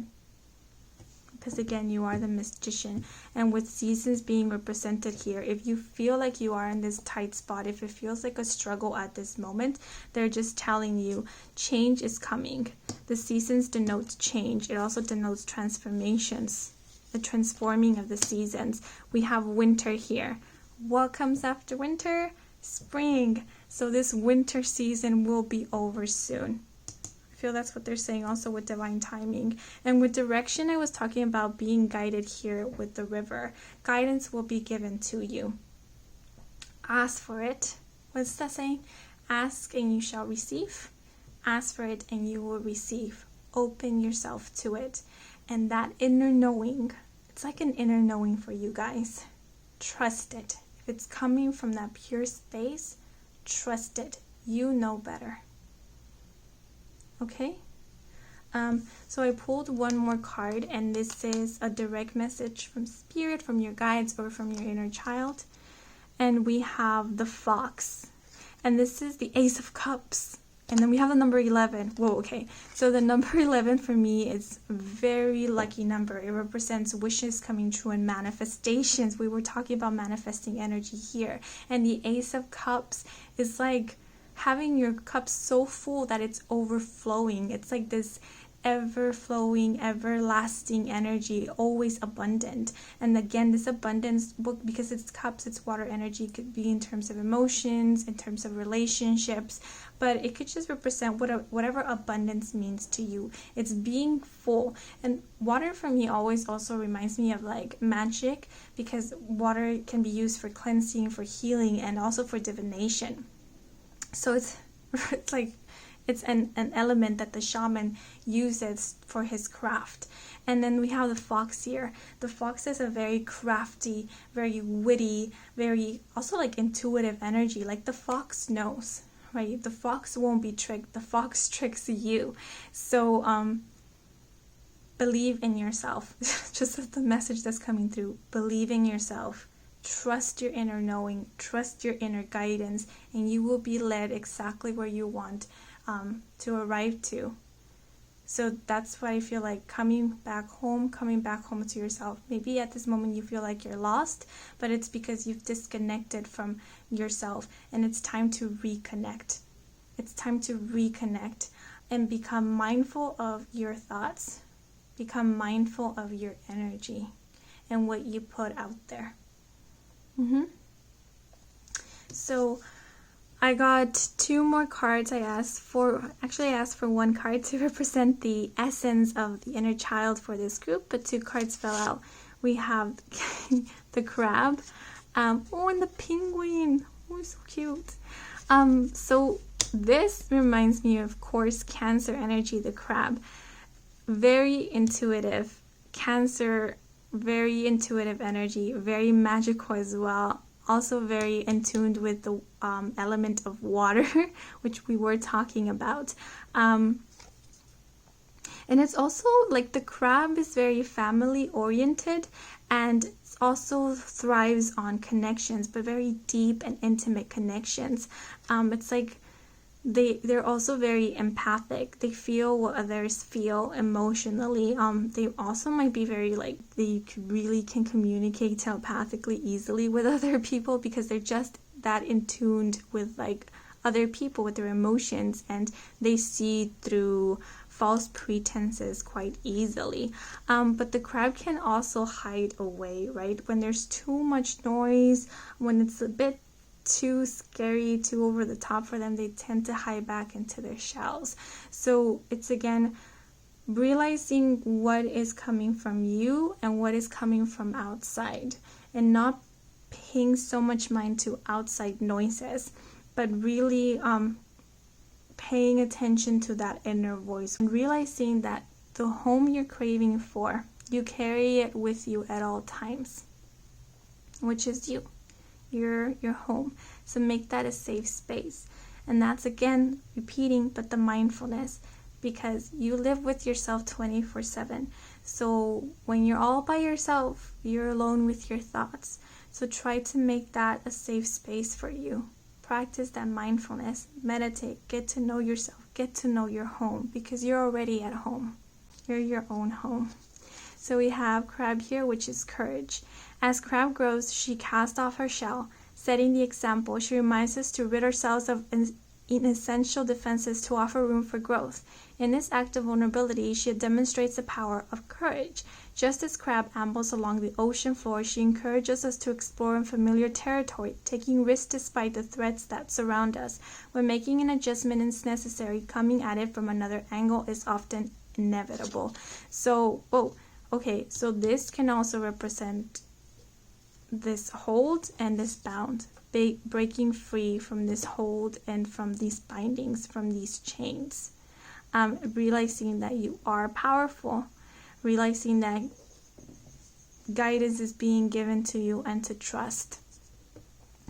Speaker 1: Because again, you are the magician. And with seasons being represented here, if you feel like you are in this tight spot, if it feels like a struggle at this moment, they're just telling you change is coming. The seasons denote change. It also denotes transformations, the transforming of the seasons. We have winter here. What comes after winter? Spring. So this winter season will be over soon. I feel that's what they're saying also with divine timing. And with direction, I was talking about being guided here with the river. Guidance will be given to you. Ask for it. What's that saying? Ask and you shall receive. Ask for it and you will receive. Open yourself to it. And that inner knowing, it's like an inner knowing for you guys. Trust it. If it's coming from that pure space, trust it. You know better. Okay? So I pulled one more card, and this is a direct message from spirit, from your guides, or from your inner child. And we have the fox. And this is the Ace of Cups. And then we have the number 11. Whoa, okay. So the number 11 for me is a very lucky number. It represents wishes coming true and manifestations. We were talking about manifesting energy here. And the Ace of Cups is like having your cup so full that it's overflowing. It's like this ever-flowing, everlasting energy, always abundant. And again, this abundance, because it's cups, it's water energy, could be in terms of emotions, in terms of relationships, but it could just represent whatever abundance means to you. It's being full. And water for me always also reminds me of like magic, because water can be used for cleansing, for healing, and also for divination. So it's like it's an element that the shaman uses for his craft. And then we have the fox here. The fox is a very crafty, very witty, very also like intuitive energy. Like the fox knows, right? The fox won't be tricked. The fox tricks you. So believe in yourself. Just the message that's coming through. Believe in yourself. Trust your inner knowing. Trust your inner guidance. And you will be led exactly where you want to arrive to. So that's why I feel like coming back home to yourself. Maybe at this moment you feel like you're lost, but it's because you've disconnected from yourself, and it's time to reconnect. It's time to reconnect and become mindful of your thoughts, become mindful of your energy and what you put out there. So I got 2 more cards. I asked for one card to represent the essence of the inner child for this group, but 2 cards fell out. We have the crab, and the penguin. Oh, so cute. So this reminds me of course Cancer energy, the crab. Very intuitive. Cancer, very intuitive energy, very magical as well. Also very in tune with the element of water, which we were talking about. And it's also like the crab is very family oriented, and also thrives on connections, but very deep and intimate connections. It's like they're also very empathic. They feel what others feel emotionally. They also might be very like, they really can communicate telepathically easily with other people, because they're just that in tuned with like other people, with their emotions, and they see through false pretenses quite easily. But the crab can also hide away, right? When there's too much noise, when it's a bit too scary, too over the top for them, they tend to hide back into their shells. So it's again realizing what is coming from you and what is coming from outside, and not paying so much mind to outside noises, but really paying attention to that inner voice, and realizing that the home you're craving for, you carry it with you at all times, which is you. Your home. So make that a safe space. And that's again repeating, but the mindfulness, because you live with yourself 24/7. So when you're all by yourself, you're alone with your thoughts. So try to make that a safe space for you. Practice that mindfulness, meditate, get to know yourself, get to know your home, because you're already at home. You're your own home. So we have crab here, which is courage. As crab grows, she casts off her shell, setting the example. She reminds us to rid ourselves of inessential defenses to offer room for growth. In this act of vulnerability, she demonstrates the power of courage. Just as crab ambles along the ocean floor, she encourages us to explore unfamiliar territory, taking risks despite the threats that surround us. When making an adjustment is necessary, coming at it from another angle is often inevitable. So, so this can also represent this hold and this bound, breaking free from this hold and from these bindings, from these chains. Realizing that you are powerful, realizing that guidance is being given to you, and to trust,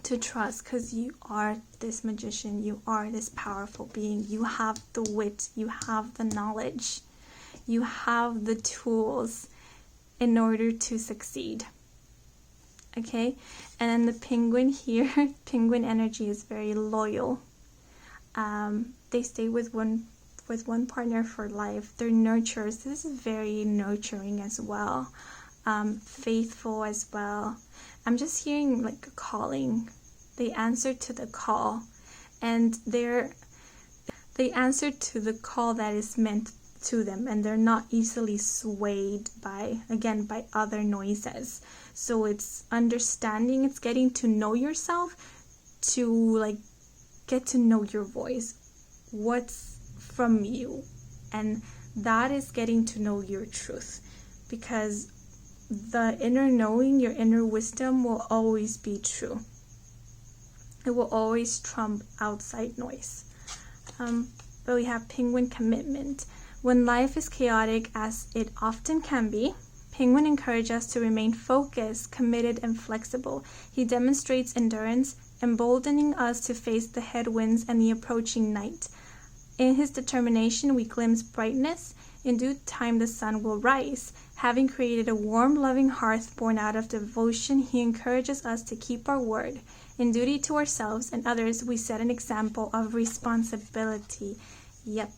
Speaker 1: because you are this magician, you are this powerful being, you have the wit, you have the knowledge, you have the tools in order to succeed. Okay, and then the penguin here, penguin energy is very loyal. They stay with one partner for life. They're nurturers. This is very nurturing as well. Faithful as well. I'm just hearing like a calling. They answer to the call, and they answer to the call that is meant to them, and they're not easily swayed by other noises. So it's understanding, it's getting to know yourself, to like get to know your voice, what's from you, and that is getting to know your truth, because the inner knowing, your inner wisdom will always be true. It will always trump outside noise. But we have penguin commitment. When life is chaotic, as it often can be, penguin encourages us to remain focused, committed, and flexible. He demonstrates endurance, emboldening us to face the headwinds and the approaching night. In his determination, we glimpse brightness. In due time, the sun will rise. Having created a warm, loving hearth born out of devotion, he encourages us to keep our word. In duty to ourselves and others, we set an example of responsibility. Yep.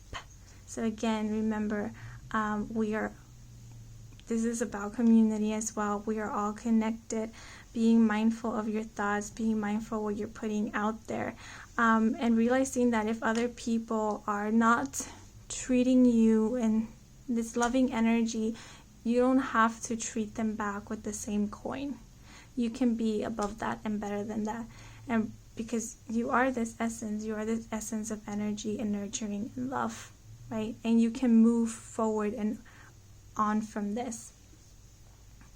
Speaker 1: So again, remember, this is about community as well. We are all connected. Being mindful of your thoughts, being mindful of what you're putting out there, and realizing that if other people are not treating you in this loving energy, you don't have to treat them back with the same coin. You can be above that and better than that. And because you are this essence of energy and nurturing and love, right? And you can move forward and on from this.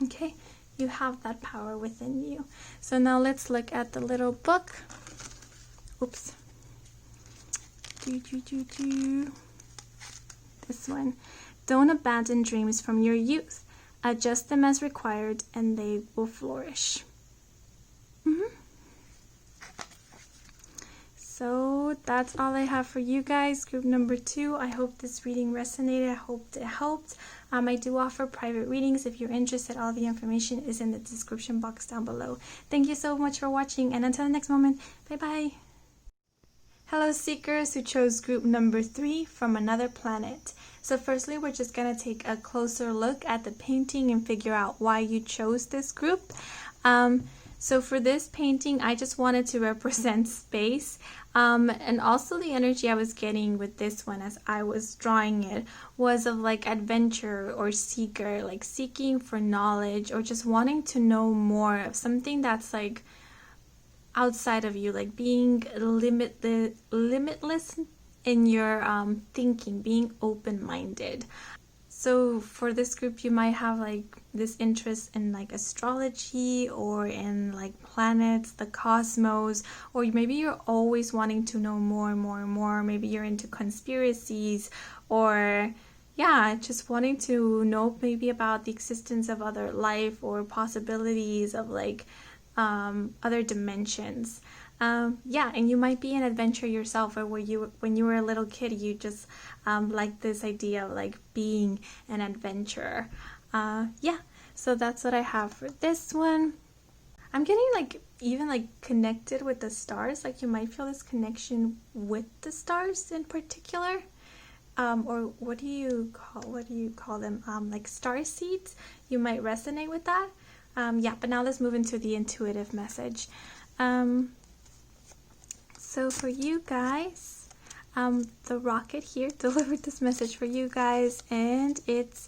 Speaker 1: Okay, you have that power within you. So now let's look at the little book. Oops. This one. Don't abandon dreams from your youth. Adjust them as required and they will flourish. So that's all I have for you guys. Group number 2. I hope this reading resonated. I hope it helped. I do offer private readings. If you're interested, all the information is in the description box down below. Thank you so much for watching, and until the next moment, bye-bye. Hello seekers who chose group number 3, From Another Planet. So firstly, we're just going to take a closer look at the painting and figure out why you chose this group. So for this painting, I just wanted to represent space, and also the energy I was getting with this one as I was drawing it was of like adventure or seeker, like seeking for knowledge or just wanting to know more of something that's like outside of you, like being limitless in your thinking, being open-minded. So for this group, you might have like this interest in like astrology or in like planets, the cosmos, or maybe you're always wanting to know more and more and more. Maybe you're into conspiracies, or yeah, just wanting to know maybe about the existence of other life or possibilities of like other dimensions. Yeah, and you might be an adventurer yourself, or when you were a little kid, you just liked this idea of like being an adventurer. Yeah, so that's what I have for this one. I'm getting like even like connected with the stars, like you might feel this connection with the stars in particular. Or what do you call them? Like star seeds. You might resonate with that. Yeah, but now let's move into the intuitive message. So for you guys, the rocket here delivered this message for you guys, and it's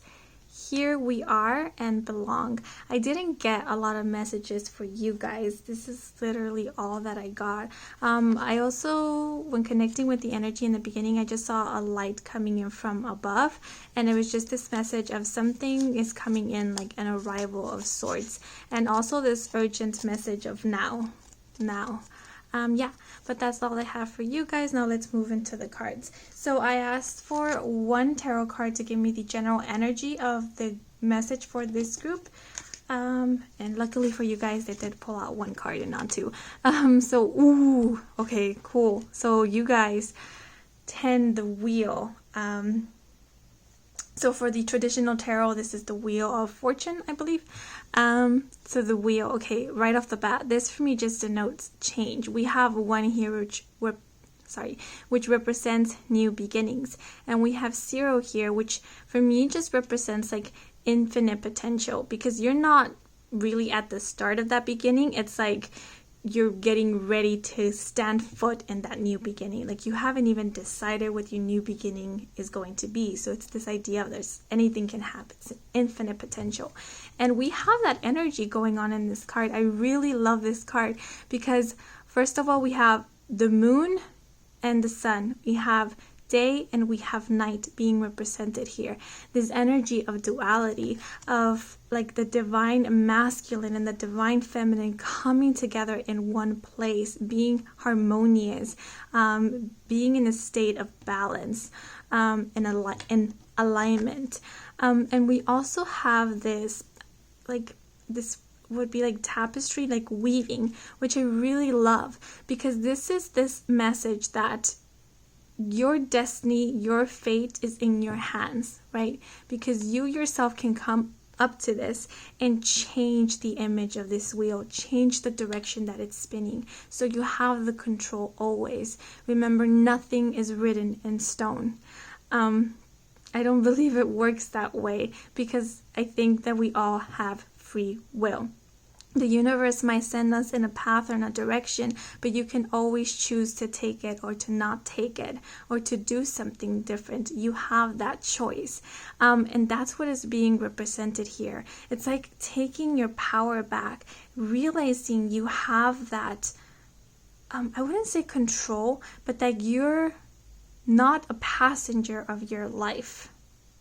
Speaker 1: here we are and belong. I didn't get a lot of messages for you guys. This is literally all that I got. I also, when connecting with the energy in the beginning, I just saw a light coming in from above, and it was just this message of something is coming in, like an arrival of sorts, and also this urgent message of now. Yeah, but that's all I have for you guys. Now let's move into the cards. So I asked for one tarot card to give me the general energy of the message for this group. And luckily for you guys, they did pull out one card and not two. Ooh, okay, cool. So you guys, 10, the wheel. So for the traditional tarot, this is the Wheel of Fortune, I believe. So the wheel, okay, right off the bat, this for me just denotes change. We have one here which represents new beginnings, and we have 0 here, which for me just represents like infinite potential, because you're not really at the start of that beginning. It's like you're getting ready to stand foot in that new beginning. Like you haven't even decided what your new beginning is going to be. So it's this idea of anything can happen. It's infinite potential. And we have that energy going on in this card. I really love this card because first of all, we have the moon and the sun. We have day and we have night being represented here. This energy of duality, of like the divine masculine and the divine feminine coming together in one place, being harmonious, being in a state of balance, in alignment. And we also have this would be like tapestry, like weaving, which I really love, because this is this message that your destiny, your fate is in your hands, right? Because you yourself can come up to this and change the image of this wheel, change the direction that it's spinning. So you have the control always. Remember, nothing is written in stone. I don't believe it works that way, because I think that we all have free will. The universe might send us in a path or in a direction, but you can always choose to take it or to not take it, or to do something different. You have that choice. And that's what is being represented here. It's like taking your power back, realizing you have that I wouldn't say control, but that you're not a passenger of your life.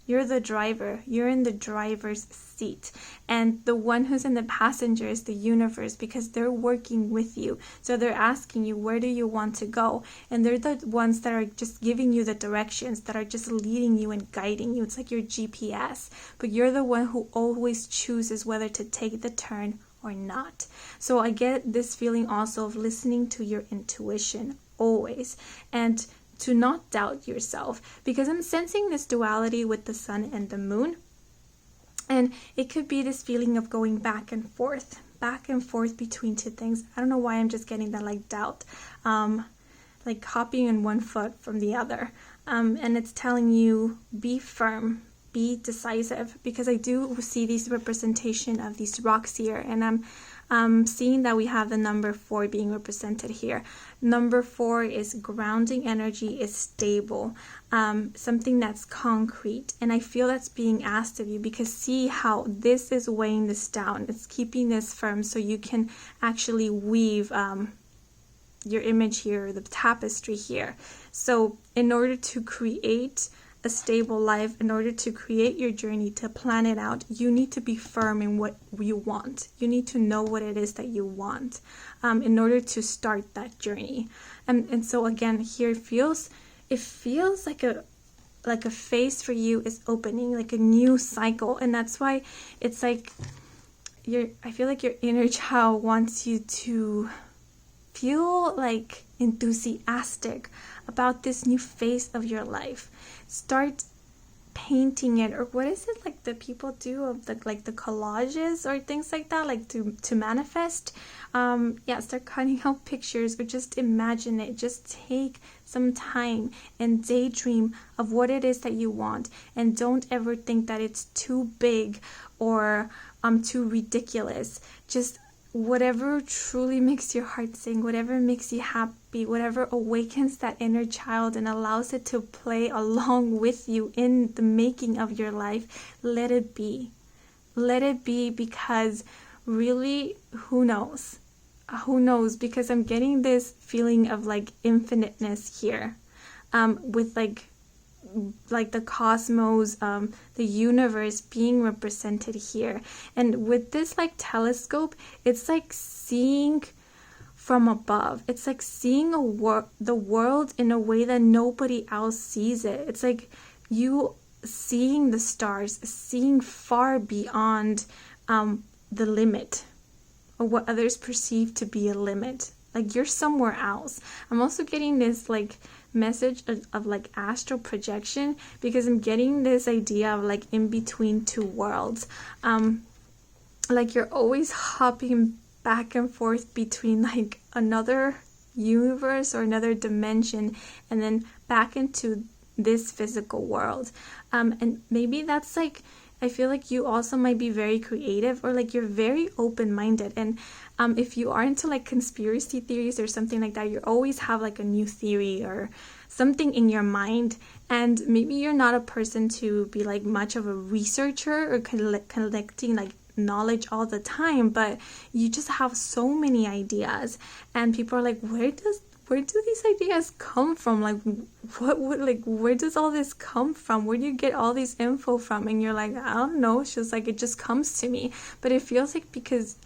Speaker 1: You're the driver. You're in the driver's seat. And the one who's in the passenger is the universe, because they're working with you. So they're asking you, where do you want to go? And they're the ones that are just giving you the directions, that are just leading you and guiding you. It's like your GPS. But you're the one who always chooses whether to take the turn or not. So I get this feeling also of listening to your intuition always, and to not doubt yourself, because I'm sensing this duality with the sun and the moon, and it could be this feeling of going back and forth between two things. I don't know why I'm just getting that like doubt, like hopping in one foot from the other, and it's telling you be firm, be decisive, because I do see these representation of these rocks here, and I'm seeing that we have the number 4 being represented here. Number 4 is grounding energy, is stable, something that's concrete. And I feel that's being asked of you, because see how this is weighing this down. It's keeping this firm so you can actually weave your image here, the tapestry here. So in order to create a stable life, in order to create your journey, to plan it out, you need to be firm in what you want. You need to know what it is that you want in order to start that journey. And so again, here it feels like a phase for you is opening, like a new cycle. And that's why it's like I feel like your inner child wants you to feel like enthusiastic about this new phase of your life. Start painting it, or what is it like the people do of the collages or things like that, like to manifest. Start cutting out pictures, or just imagine it. Just take some time and daydream of what it is that you want, and don't ever think that it's too big or too ridiculous. Just whatever truly makes your heart sing, whatever makes you happy, whatever awakens that inner child and allows it to play along with you in the making of your life, let it be. Let it be, because really, who knows? Who knows? Because I'm getting this feeling of like infiniteness here, with like the cosmos, the universe being represented here. And with this like telescope, it's like seeing from above. It's like seeing the world in a way that nobody else sees it. It's like you seeing the stars, seeing far beyond the limit, or what others perceive to be a limit. Like you're somewhere else. I'm also getting this like message of like astral projection, because I'm getting this idea of like in between two worlds. Like you're always hopping back and forth between like another universe or another dimension, and then back into this physical world. And maybe that's like, I feel like you also might be very creative, or like you're very open-minded. And if you are into like conspiracy theories or something like that, you always have like a new theory or something in your mind. And maybe you're not a person to be like much of a researcher or collecting like knowledge all the time, but you just have so many ideas, and people are like, where do these ideas come from? Like, where does all this come from? Where do you get all this info from? And you're like, I don't know. It's just like, it just comes to me. But it feels like, because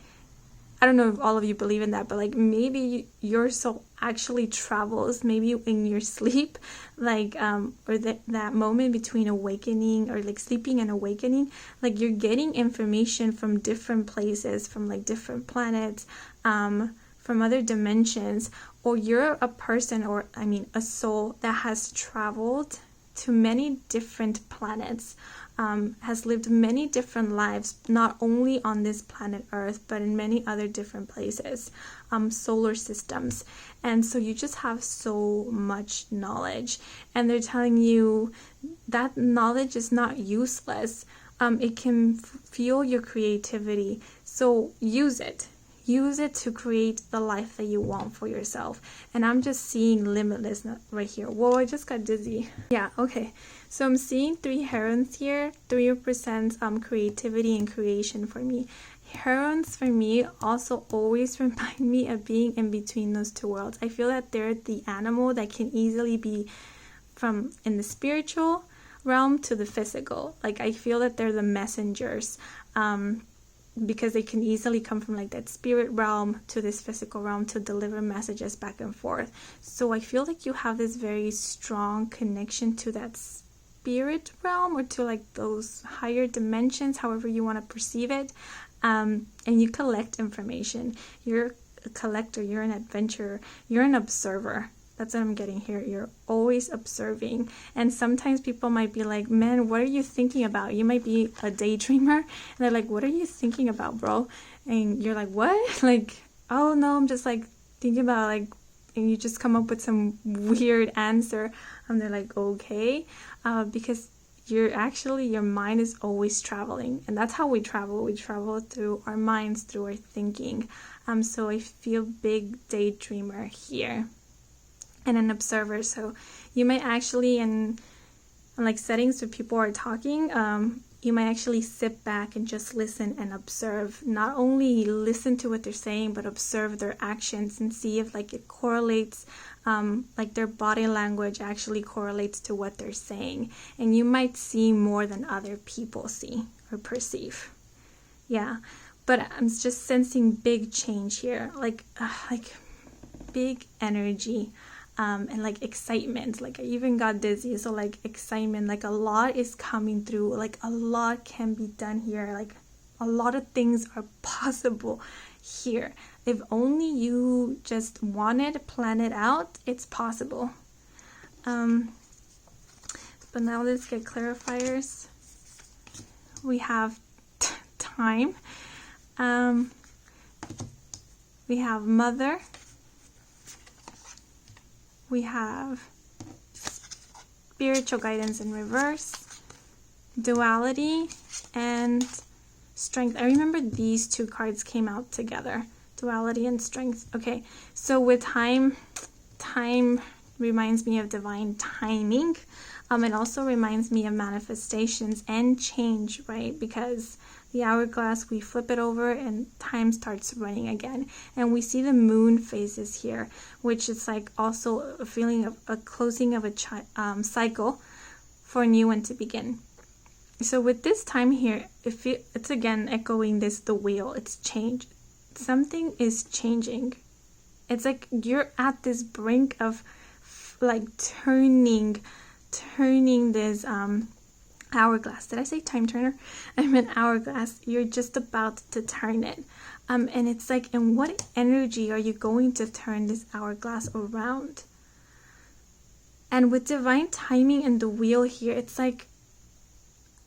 Speaker 1: I don't know if all of you believe in that, but like maybe your soul actually travels, maybe in your sleep, like, or that moment between awakening, or like sleeping and awakening, like you're getting information from different places, from like different planets, from other dimensions. Or you're a person, or I mean a soul that has traveled to many different planets, has lived many different lives, not only on this planet Earth, but in many other different places, solar systems. And so you just have so much knowledge, and they're telling you that knowledge is not useless. It can fuel your creativity. So use it. use it to create the life that you want for yourself. And I'm just seeing limitless right here. Whoa, I just got dizzy. Yeah, okay. So I'm seeing 3 herons here. 3 represents creativity and creation for me. Herons for me also always remind me of being in between those 2 worlds. I feel that they're the animal that can easily be from in the spiritual realm to the physical. Like, I feel that they're the messengers, because they can easily come from like that spirit realm to this physical realm to deliver messages back and forth. So I feel like you have this very strong connection to that spirit realm, or to like those higher dimensions, however you want to perceive it. And you collect information. You're a collector, you're an adventurer, you're an observer. That's what I'm getting here. You're always observing. And sometimes people might be like, man, what are you thinking about? You might be a daydreamer. And they're like, what are you thinking about, bro? And you're like, what? Like, oh no, I'm just like thinking about like, and you just come up with some weird answer. And they're like, okay. Because your mind is always traveling. And that's how we travel. We travel through our minds, through our thinking. So I feel big daydreamer here. And an observer. So you might actually, in like settings where people are talking, you might actually sit back and just listen and observe. Not only listen to what they're saying, but observe their actions and see if like it correlates, like their body language actually correlates to what they're saying. And you might see more than other people see or perceive. Yeah, but I'm just sensing big change here, like big energy. And like excitement, like I even got dizzy. So like excitement, like a lot is coming through, like a lot can be done here, like a lot of things are possible here. If only you just want it, plan it out, it's possible. But now let's get clarifiers. We have time. We have mother. We have spiritual guidance in reverse, duality, and strength. I remember these 2 cards came out together, duality and strength. Okay, so with time reminds me of divine timing. It also reminds me of manifestations and change, right? Because the hourglass, we flip it over and time starts running again. And we see the moon phases here, which is like also a feeling of a closing of a cycle for a new one to begin. So with this time here, it's again echoing the wheel. It's change. Something is changing. It's like you're at this brink of like turning this hourglass. Did I say time turner? I meant hourglass. You're just about to turn it. And it's like, in what energy are you going to turn this hourglass around? And with divine timing and the wheel here, it's like,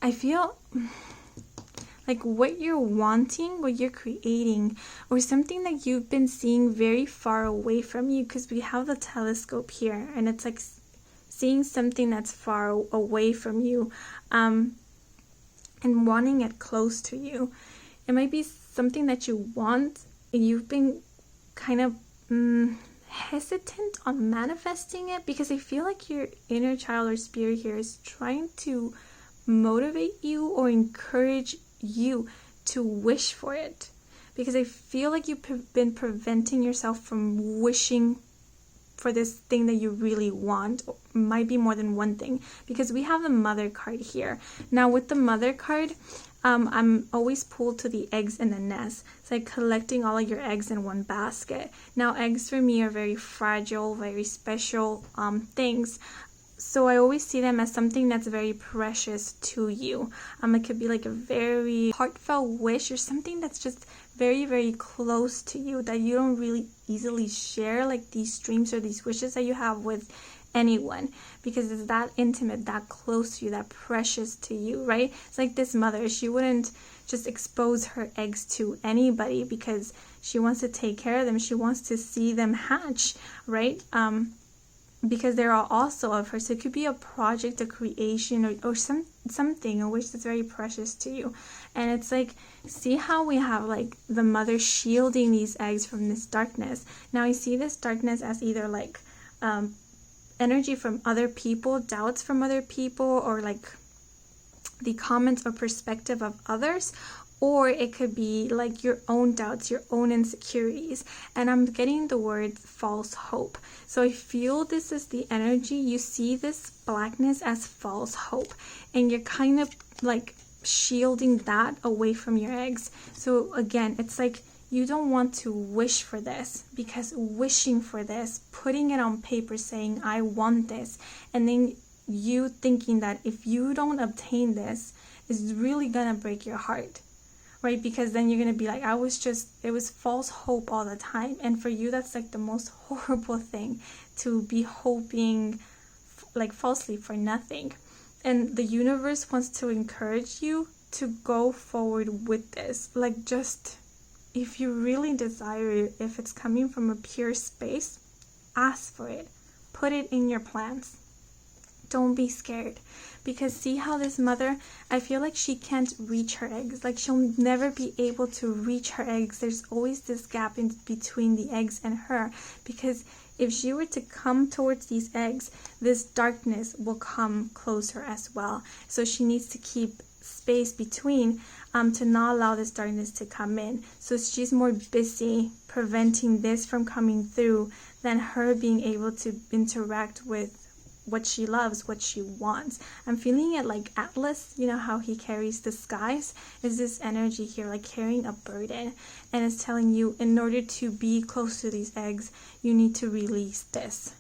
Speaker 1: I feel like what you're wanting, what you're creating, or something that you've been seeing very far away from you, because we have the telescope here, and it's like seeing something that's far away from you, and wanting it close to you. It might be something that you want, and you've been kind of hesitant on manifesting it, because I feel like your inner child or spirit here is trying to motivate you or encourage you to wish for it, because I feel like you've been preventing yourself from wishing for this thing that you really want. Might be more than one thing, because we have the mother card here. Now with the mother card, I'm always pulled to the eggs in the nest. It's like collecting all of your eggs in one basket. Now eggs for me are very fragile, very special things. So I always see them as something that's very precious to you. It could be like a very heartfelt wish, or something that's just very, very close to you, that you don't really easily share, like these dreams or these wishes that you have with anyone, because it's that intimate, that close to you, that precious to you, right? It's like this mother, she wouldn't just expose her eggs to anybody, because she wants to take care of them. She wants to see them hatch, right? because they're all also of her. So it could be a project, a creation, or something, a wish that's very precious to you. And it's like, see how we have like the mother shielding these eggs from this darkness. Now I see this darkness as either like energy from other people, doubts from other people, or like the comments or perspective of others, or it could be like your own doubts, your own insecurities. And I'm getting the word false hope. So I feel this is the energy. You see this blackness as false hope, and you're kind of like shielding that away from your eggs. So again, it's like you don't want to wish for this, because wishing for this, putting it on paper saying I want this, and then you thinking that if you don't obtain this, is really gonna break your heart, right? Because then you're gonna be like, it was false hope all the time. And for you, that's like the most horrible thing, to be hoping like falsely for nothing. And the universe wants to encourage you to go forward with this. Like, just if you really desire it, if it's coming from a pure space, ask for it. Put it in your plans. Don't be scared, because see how this mother, I feel like she can't reach her eggs. Like, she'll never be able to reach her eggs. There's always this gap in between the eggs and her, because if she were to come towards these eggs, this darkness will come closer as well. So she needs to keep space between to not allow this darkness to come in. So she's more busy preventing this from coming through than her being able to interact with what she loves, what she wants. I'm feeling it like Atlas, you know how he carries the skies? Is this energy here, like carrying a burden, and it's telling you, in order to be close to these eggs, you need to release this.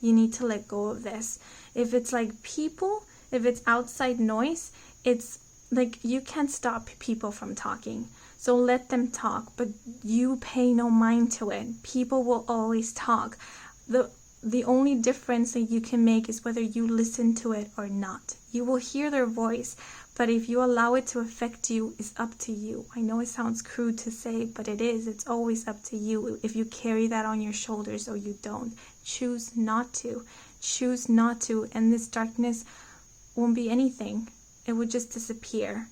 Speaker 1: You need to let go of this. If it's like people, if it's outside noise, it's like you can't stop people from talking. So let them talk, but you pay no mind to it. People will always talk. The only difference that you can make is whether you listen to it or not. You will hear their voice, but if you allow it to affect you, it's up to you. I know it sounds crude to say, but it is. It's always up to you if you carry that on your shoulders or you don't. Choose not to. Choose not to, and this darkness won't be anything. It would just disappear.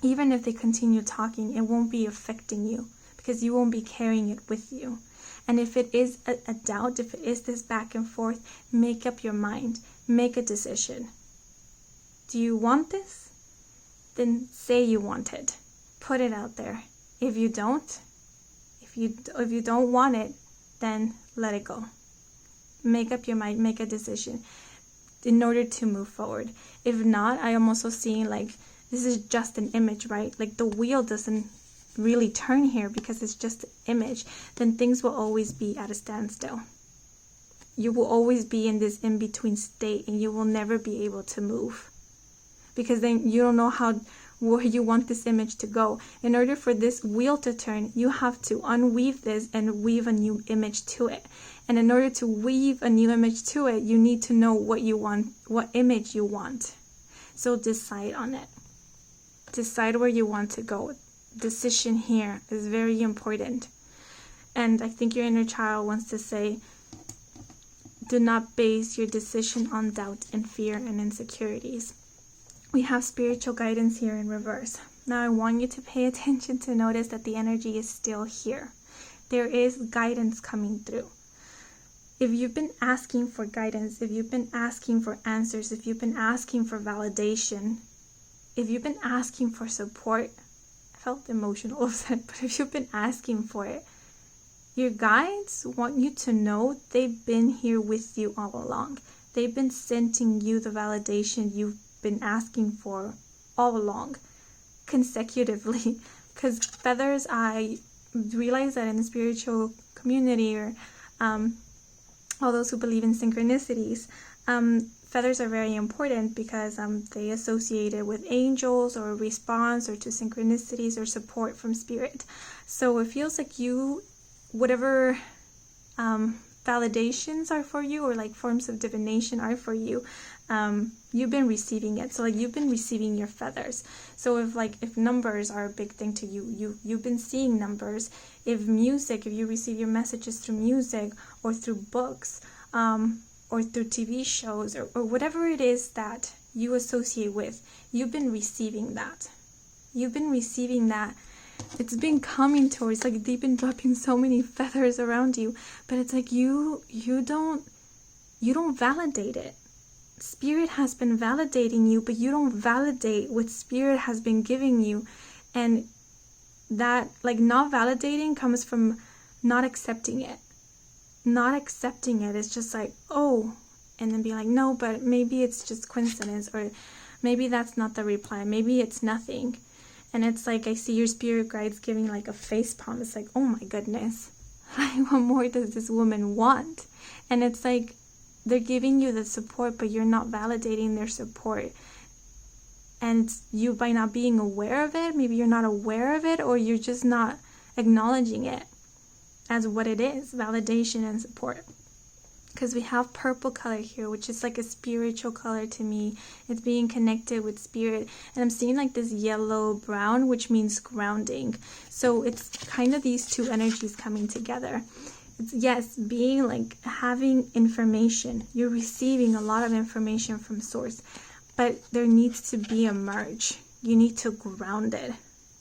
Speaker 1: Even if they continue talking, it won't be affecting you, because you won't be carrying it with you. And if it is a doubt, if it is this back and forth, make up your mind. Make a decision. Do you want this? Then say you want it. Put it out there. If you don't, if you don't want it, then let it go. Make up your mind. Make a decision in order to move forward. If not, I am also seeing like this is just an image, right? Like the wheel doesn't really turn here because it's just an image. Then things will always be at a standstill. You will always be in this in-between state, and you will never be able to move, because then you don't know where you want this image to go. In order for this wheel to turn, you have to unweave this and weave a new image to it. And in order to weave a new image to it, you need to know what you want, what image you want. So decide on it. Decide where you want to go. Decision here is very important. And I think your inner child wants to say, do not base your decision on doubt and fear and insecurities. We have spiritual guidance here in reverse. Now I want you to pay attention to notice that the energy is still here. There is guidance coming through. If you've been asking for guidance, if you've been asking for answers, if you've been asking for validation, if you've been asking for support, I felt emotional upset, but if you've been asking for it, your guides want you to know they've been here with you all along. They've been sending you the validation you've been asking for all along, consecutively. Because feathers, I realize that in the spiritual community, or all those who believe in synchronicities, feathers are very important because they associate it with angels or response or to synchronicities or support from spirit. So it feels like you, whatever validations are for you, or like forms of divination are for you, you've been receiving it. So like you've been receiving your feathers. So if numbers are a big thing to you, you've been seeing numbers. If you receive your messages through music or through books, or through TV shows, or whatever it is that you associate with, you've been receiving that. You've been receiving that. It's been coming towards, like, they've been dropping so many feathers around you, but it's like you don't validate it. Spirit has been validating you, but you don't validate what Spirit has been giving you. And that, like, not validating comes from not accepting it. Not accepting it is just like, oh, and then be like, no, but maybe it's just coincidence, or maybe that's not the reply, maybe it's nothing. And it's like, I see your spirit guides giving like a face palm. It's like, oh my goodness, like, what more does this woman want? And it's like, they're giving you the support, but you're not validating their support. And you, by not being aware of it, maybe you're not aware of it, or you're just not acknowledging it as what it is, validation and support. Because we have purple color here, which is like a spiritual color to me. It's being connected with spirit. And I'm seeing like this yellow brown, which means grounding. So it's kind of these two energies coming together. It's, yes, being like having information. You're receiving a lot of information from source, but there needs to be a merge. You need to ground it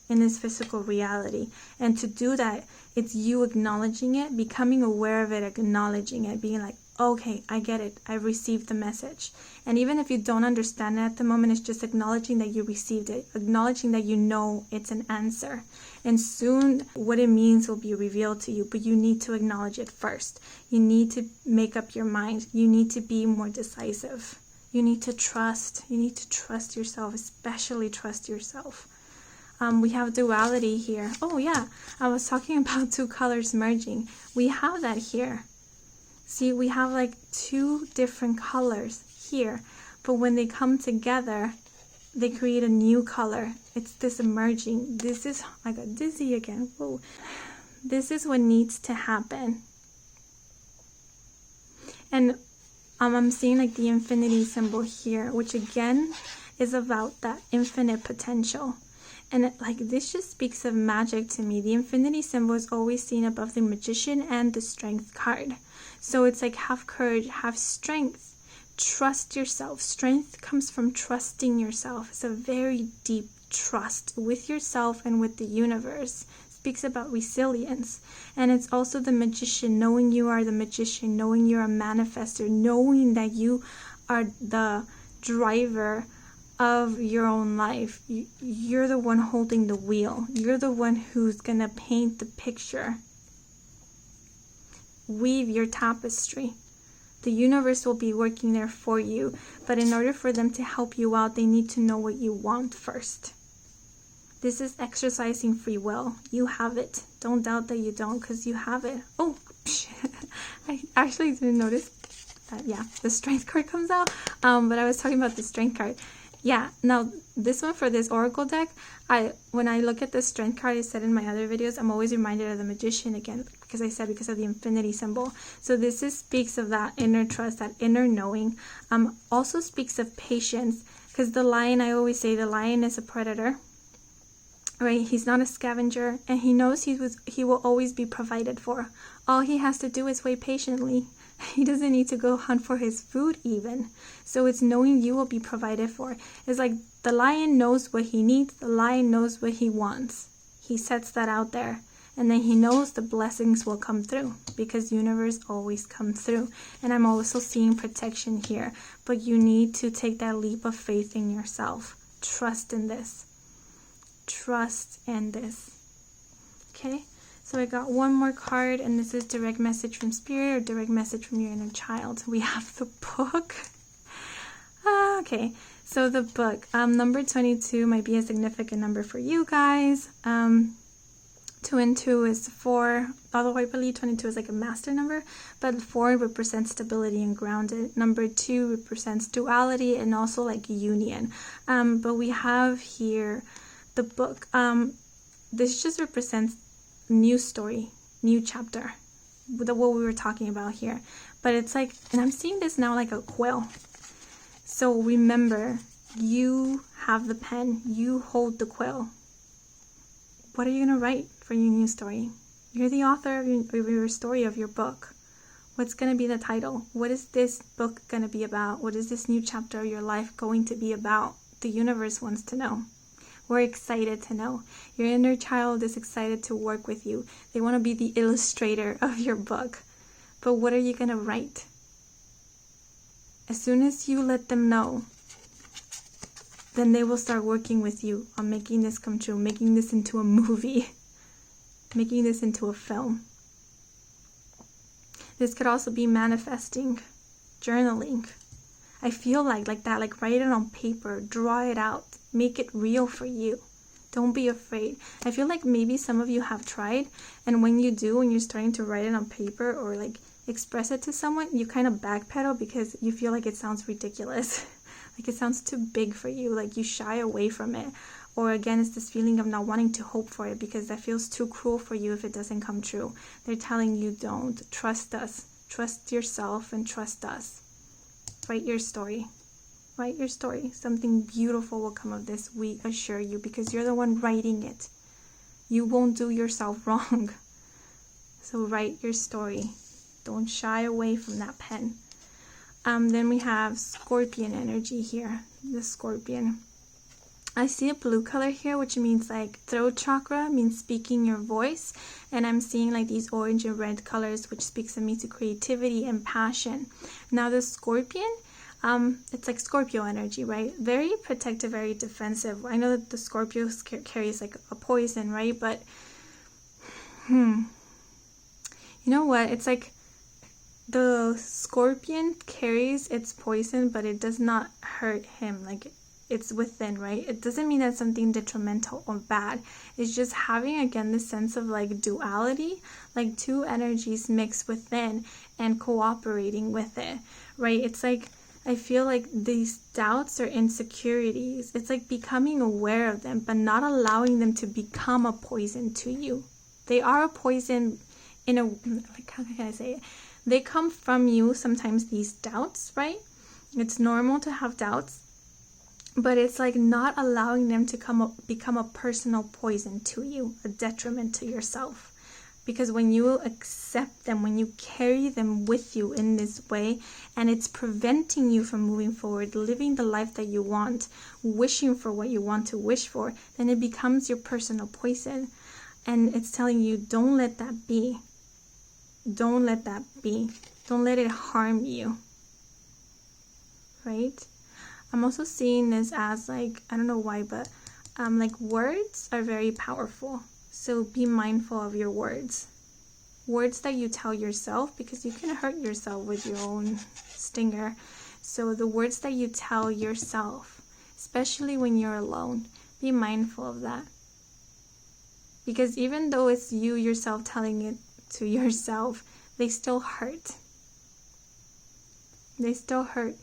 Speaker 1: in this physical reality. And to do that, it's you acknowledging it, becoming aware of it, acknowledging it, being like, okay, I get it. I received the message. And even if you don't understand it at the moment, it's just acknowledging that you received it, acknowledging that you know it's an answer. And soon what it means will be revealed to you, but you need to acknowledge it first. You need to make up your mind. You need to be more decisive. You need to trust. You need to trust yourself, especially trust yourself. We have duality here. Oh yeah, I was talking about two colors merging. We have that here. See, we have like two different colors here, but when they come together, they create a new color. It's this merging. This is, I got dizzy again. Whoa. This is what needs to happen. And I'm seeing like the infinity symbol here, which again is about that infinite potential. And like this just speaks of magic to me. The infinity symbol is always seen above the magician and the strength card. So it's like, have courage, have strength, trust yourself. Strength comes from trusting yourself. It's a very deep trust with yourself and with the universe. It speaks about resilience. And it's also the magician, knowing you are the magician, knowing you're a manifester, knowing that you are the driver of your own life. You're the one holding the wheel. You're the one who's going to paint the picture. Weave your tapestry. The universe will be working there for you, but in order for them to help you out, they need to know what you want first. This is exercising free will. You have it. Don't doubt that you don't, because you have it. Oh, I actually didn't notice that. Yeah, the strength card comes out, but I was talking about the strength card. Yeah, now this one for this oracle deck, when I look at the strength card, I said in my other videos, I'm always reminded of the magician again, because I said because of the infinity symbol. So this speaks of that inner trust, that inner knowing. Also speaks of patience, because the lion, I always say the lion is a predator, right? He's not a scavenger, and he knows he will always be provided for. All he has to do is wait patiently. He doesn't need to go hunt for his food even. So it's knowing you will be provided for. It's like the lion knows what he needs. The lion knows what he wants. He sets that out there. And then he knows the blessings will come through, because the universe always comes through. And I'm also seeing protection here. But you need to take that leap of faith in yourself. Trust in this. Trust in this. Okay? So I got one more card, and this is direct message from spirit or direct message from your inner child. We have the book. Okay, so the book. Number 22 might be a significant number for you guys. 2 and 2 is 4. Although I believe 22 is like a master number, but 4 represents stability and grounded. Number 2 represents duality and also like union. But we have here the book. This just represents new story, new chapter, what we were talking about here. But it's like, and I'm seeing this now like a quill. So remember, you have the pen, you hold the quill. What are you going to write for your new story? You're the author of your story, of your book. What's going to be the title? What is this book going to be about? What is this new chapter of your life going to be about? The universe wants to know. We're excited to know. Your inner child is excited to work with you. They want to be the illustrator of your book. But what are you going to write? As soon as you let them know, then they will start working with you on making this come true, making this into a movie, making this into a film. This could also be manifesting, journaling. I feel like that, like write it on paper, draw it out, make it real for you. Don't be afraid. I feel like maybe some of you have tried, and when you do, when you're starting to write it on paper or like express it to someone, you kind of backpedal because you feel like it sounds ridiculous. Like it sounds too big for you, like you shy away from it. Or again, it's this feeling of not wanting to hope for it because that feels too cruel for you if it doesn't come true. They're telling you don't. Trust us. Trust yourself and trust us. Write your story. Write your story. Something beautiful will come of this, we assure you, because you're the one writing it. You won't do yourself wrong. So write your story. Don't shy away from that pen. Then we have Scorpion energy here. The Scorpion. I see a blue color here, which means like throat chakra, means speaking your voice. And I'm seeing like these orange and red colors, which speaks to me to creativity and passion. Now the Scorpion, it's like Scorpio energy, right? Very protective, very defensive. I know that the Scorpio carries like a poison, right? But, you know what? It's like the Scorpion carries its poison, but it does not hurt him. Like, it's within, right? It doesn't mean that's something detrimental or bad. It's just having, again, this sense of like duality, like two energies mixed within and cooperating with it, right? It's like, I feel like these doubts or insecurities, it's like becoming aware of them, but not allowing them to become a poison to you. They are a poison in a, like, how can I say it? They come from you, sometimes these doubts, right? It's normal to have doubts. But it's like not allowing them to become a personal poison to you, a detriment to yourself. Because when you accept them, when you carry them with you in this way, and it's preventing you from moving forward, living the life that you want, wishing for what you want to wish for, then it becomes your personal poison. And it's telling you, don't let that be. Don't let that be. Don't let it harm you. Right? I'm also seeing this as like, I don't know why, but like words are very powerful. So be mindful of your words. Words that you tell yourself, because you can hurt yourself with your own stinger. So the words that you tell yourself, especially when you're alone, be mindful of that. Because even though it's you yourself telling it to yourself, they still hurt. They still hurt.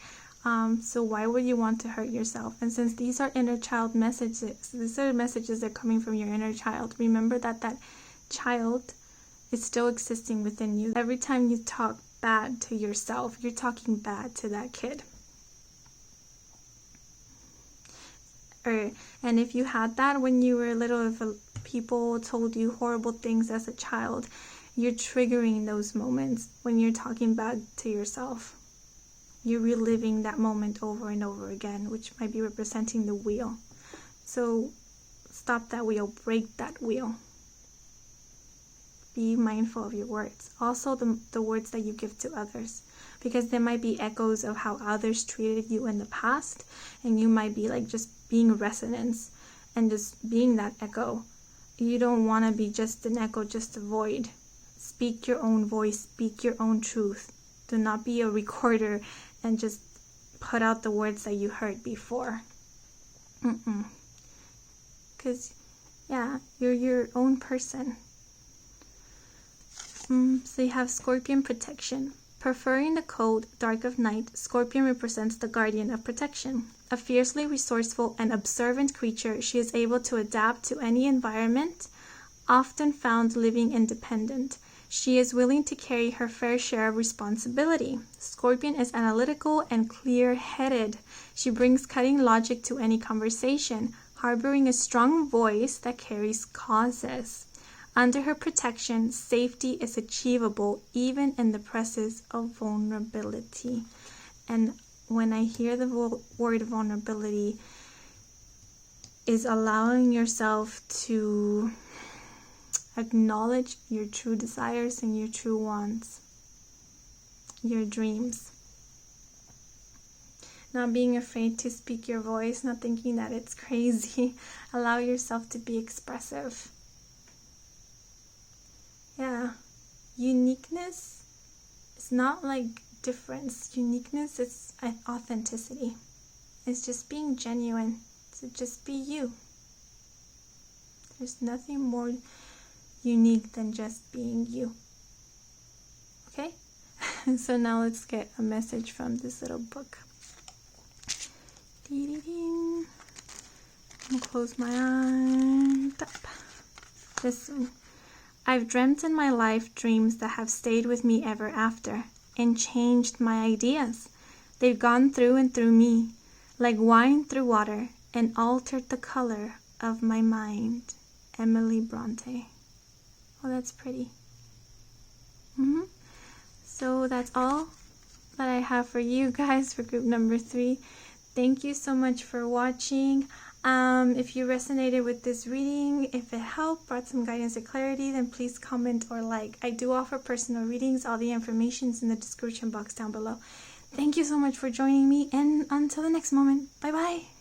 Speaker 1: So why would you want to hurt yourself? And since these are inner child messages, these are messages that are coming from your inner child. Remember that that child is still existing within you. Every time you talk bad to yourself, you're talking bad to that kid. And if you had that when you were little, if people told you horrible things as a child, you're triggering those moments when you're talking bad to yourself. You're reliving that moment over and over again, which might be representing the wheel. So stop that wheel, break that wheel. Be mindful of your words. Also the words that you give to others, because there might be echoes of how others treated you in the past, and you might be like just being resonance and just being that echo. You don't want to be just an echo, just a void. Speak your own voice, speak your own truth. Do not be a recorder and just put out the words that you heard before. Because, yeah, you're your own person. So you have Scorpion protection. Preferring the code Dark of Night, Scorpion represents the guardian of protection. A fiercely resourceful and observant creature, she is able to adapt to any environment, often found living independent. She is willing to carry her fair share of responsibility. Scorpion is analytical and clear-headed. She brings cutting logic to any conversation, harboring a strong voice that carries causes. Under her protection, safety is achievable even in the presence of vulnerability. And when I hear the word vulnerability, is allowing yourself to acknowledge your true desires and your true wants, your dreams. Not being afraid to speak your voice, not thinking that it's crazy. Allow yourself to be expressive. Yeah, uniqueness is not like difference. Uniqueness is authenticity. It's just being genuine. So just be you. There's nothing more unique than just being you. Okay? So now let's get a message from this little book. I'm gonna close my eyes. Listen. I've dreamt in my life dreams that have stayed with me ever after and changed my ideas. They've gone through and through me, like wine through water, and altered the color of my mind. Emily Bronte. Oh, that's pretty. So that's all that I have for you guys for group number 3. Thank you so much for watching. If you resonated with this reading, if it helped, brought some guidance or clarity, then please comment or like. I do offer personal readings. All the information is in the description box down below. Thank you so much for joining me, and until the next moment, bye bye.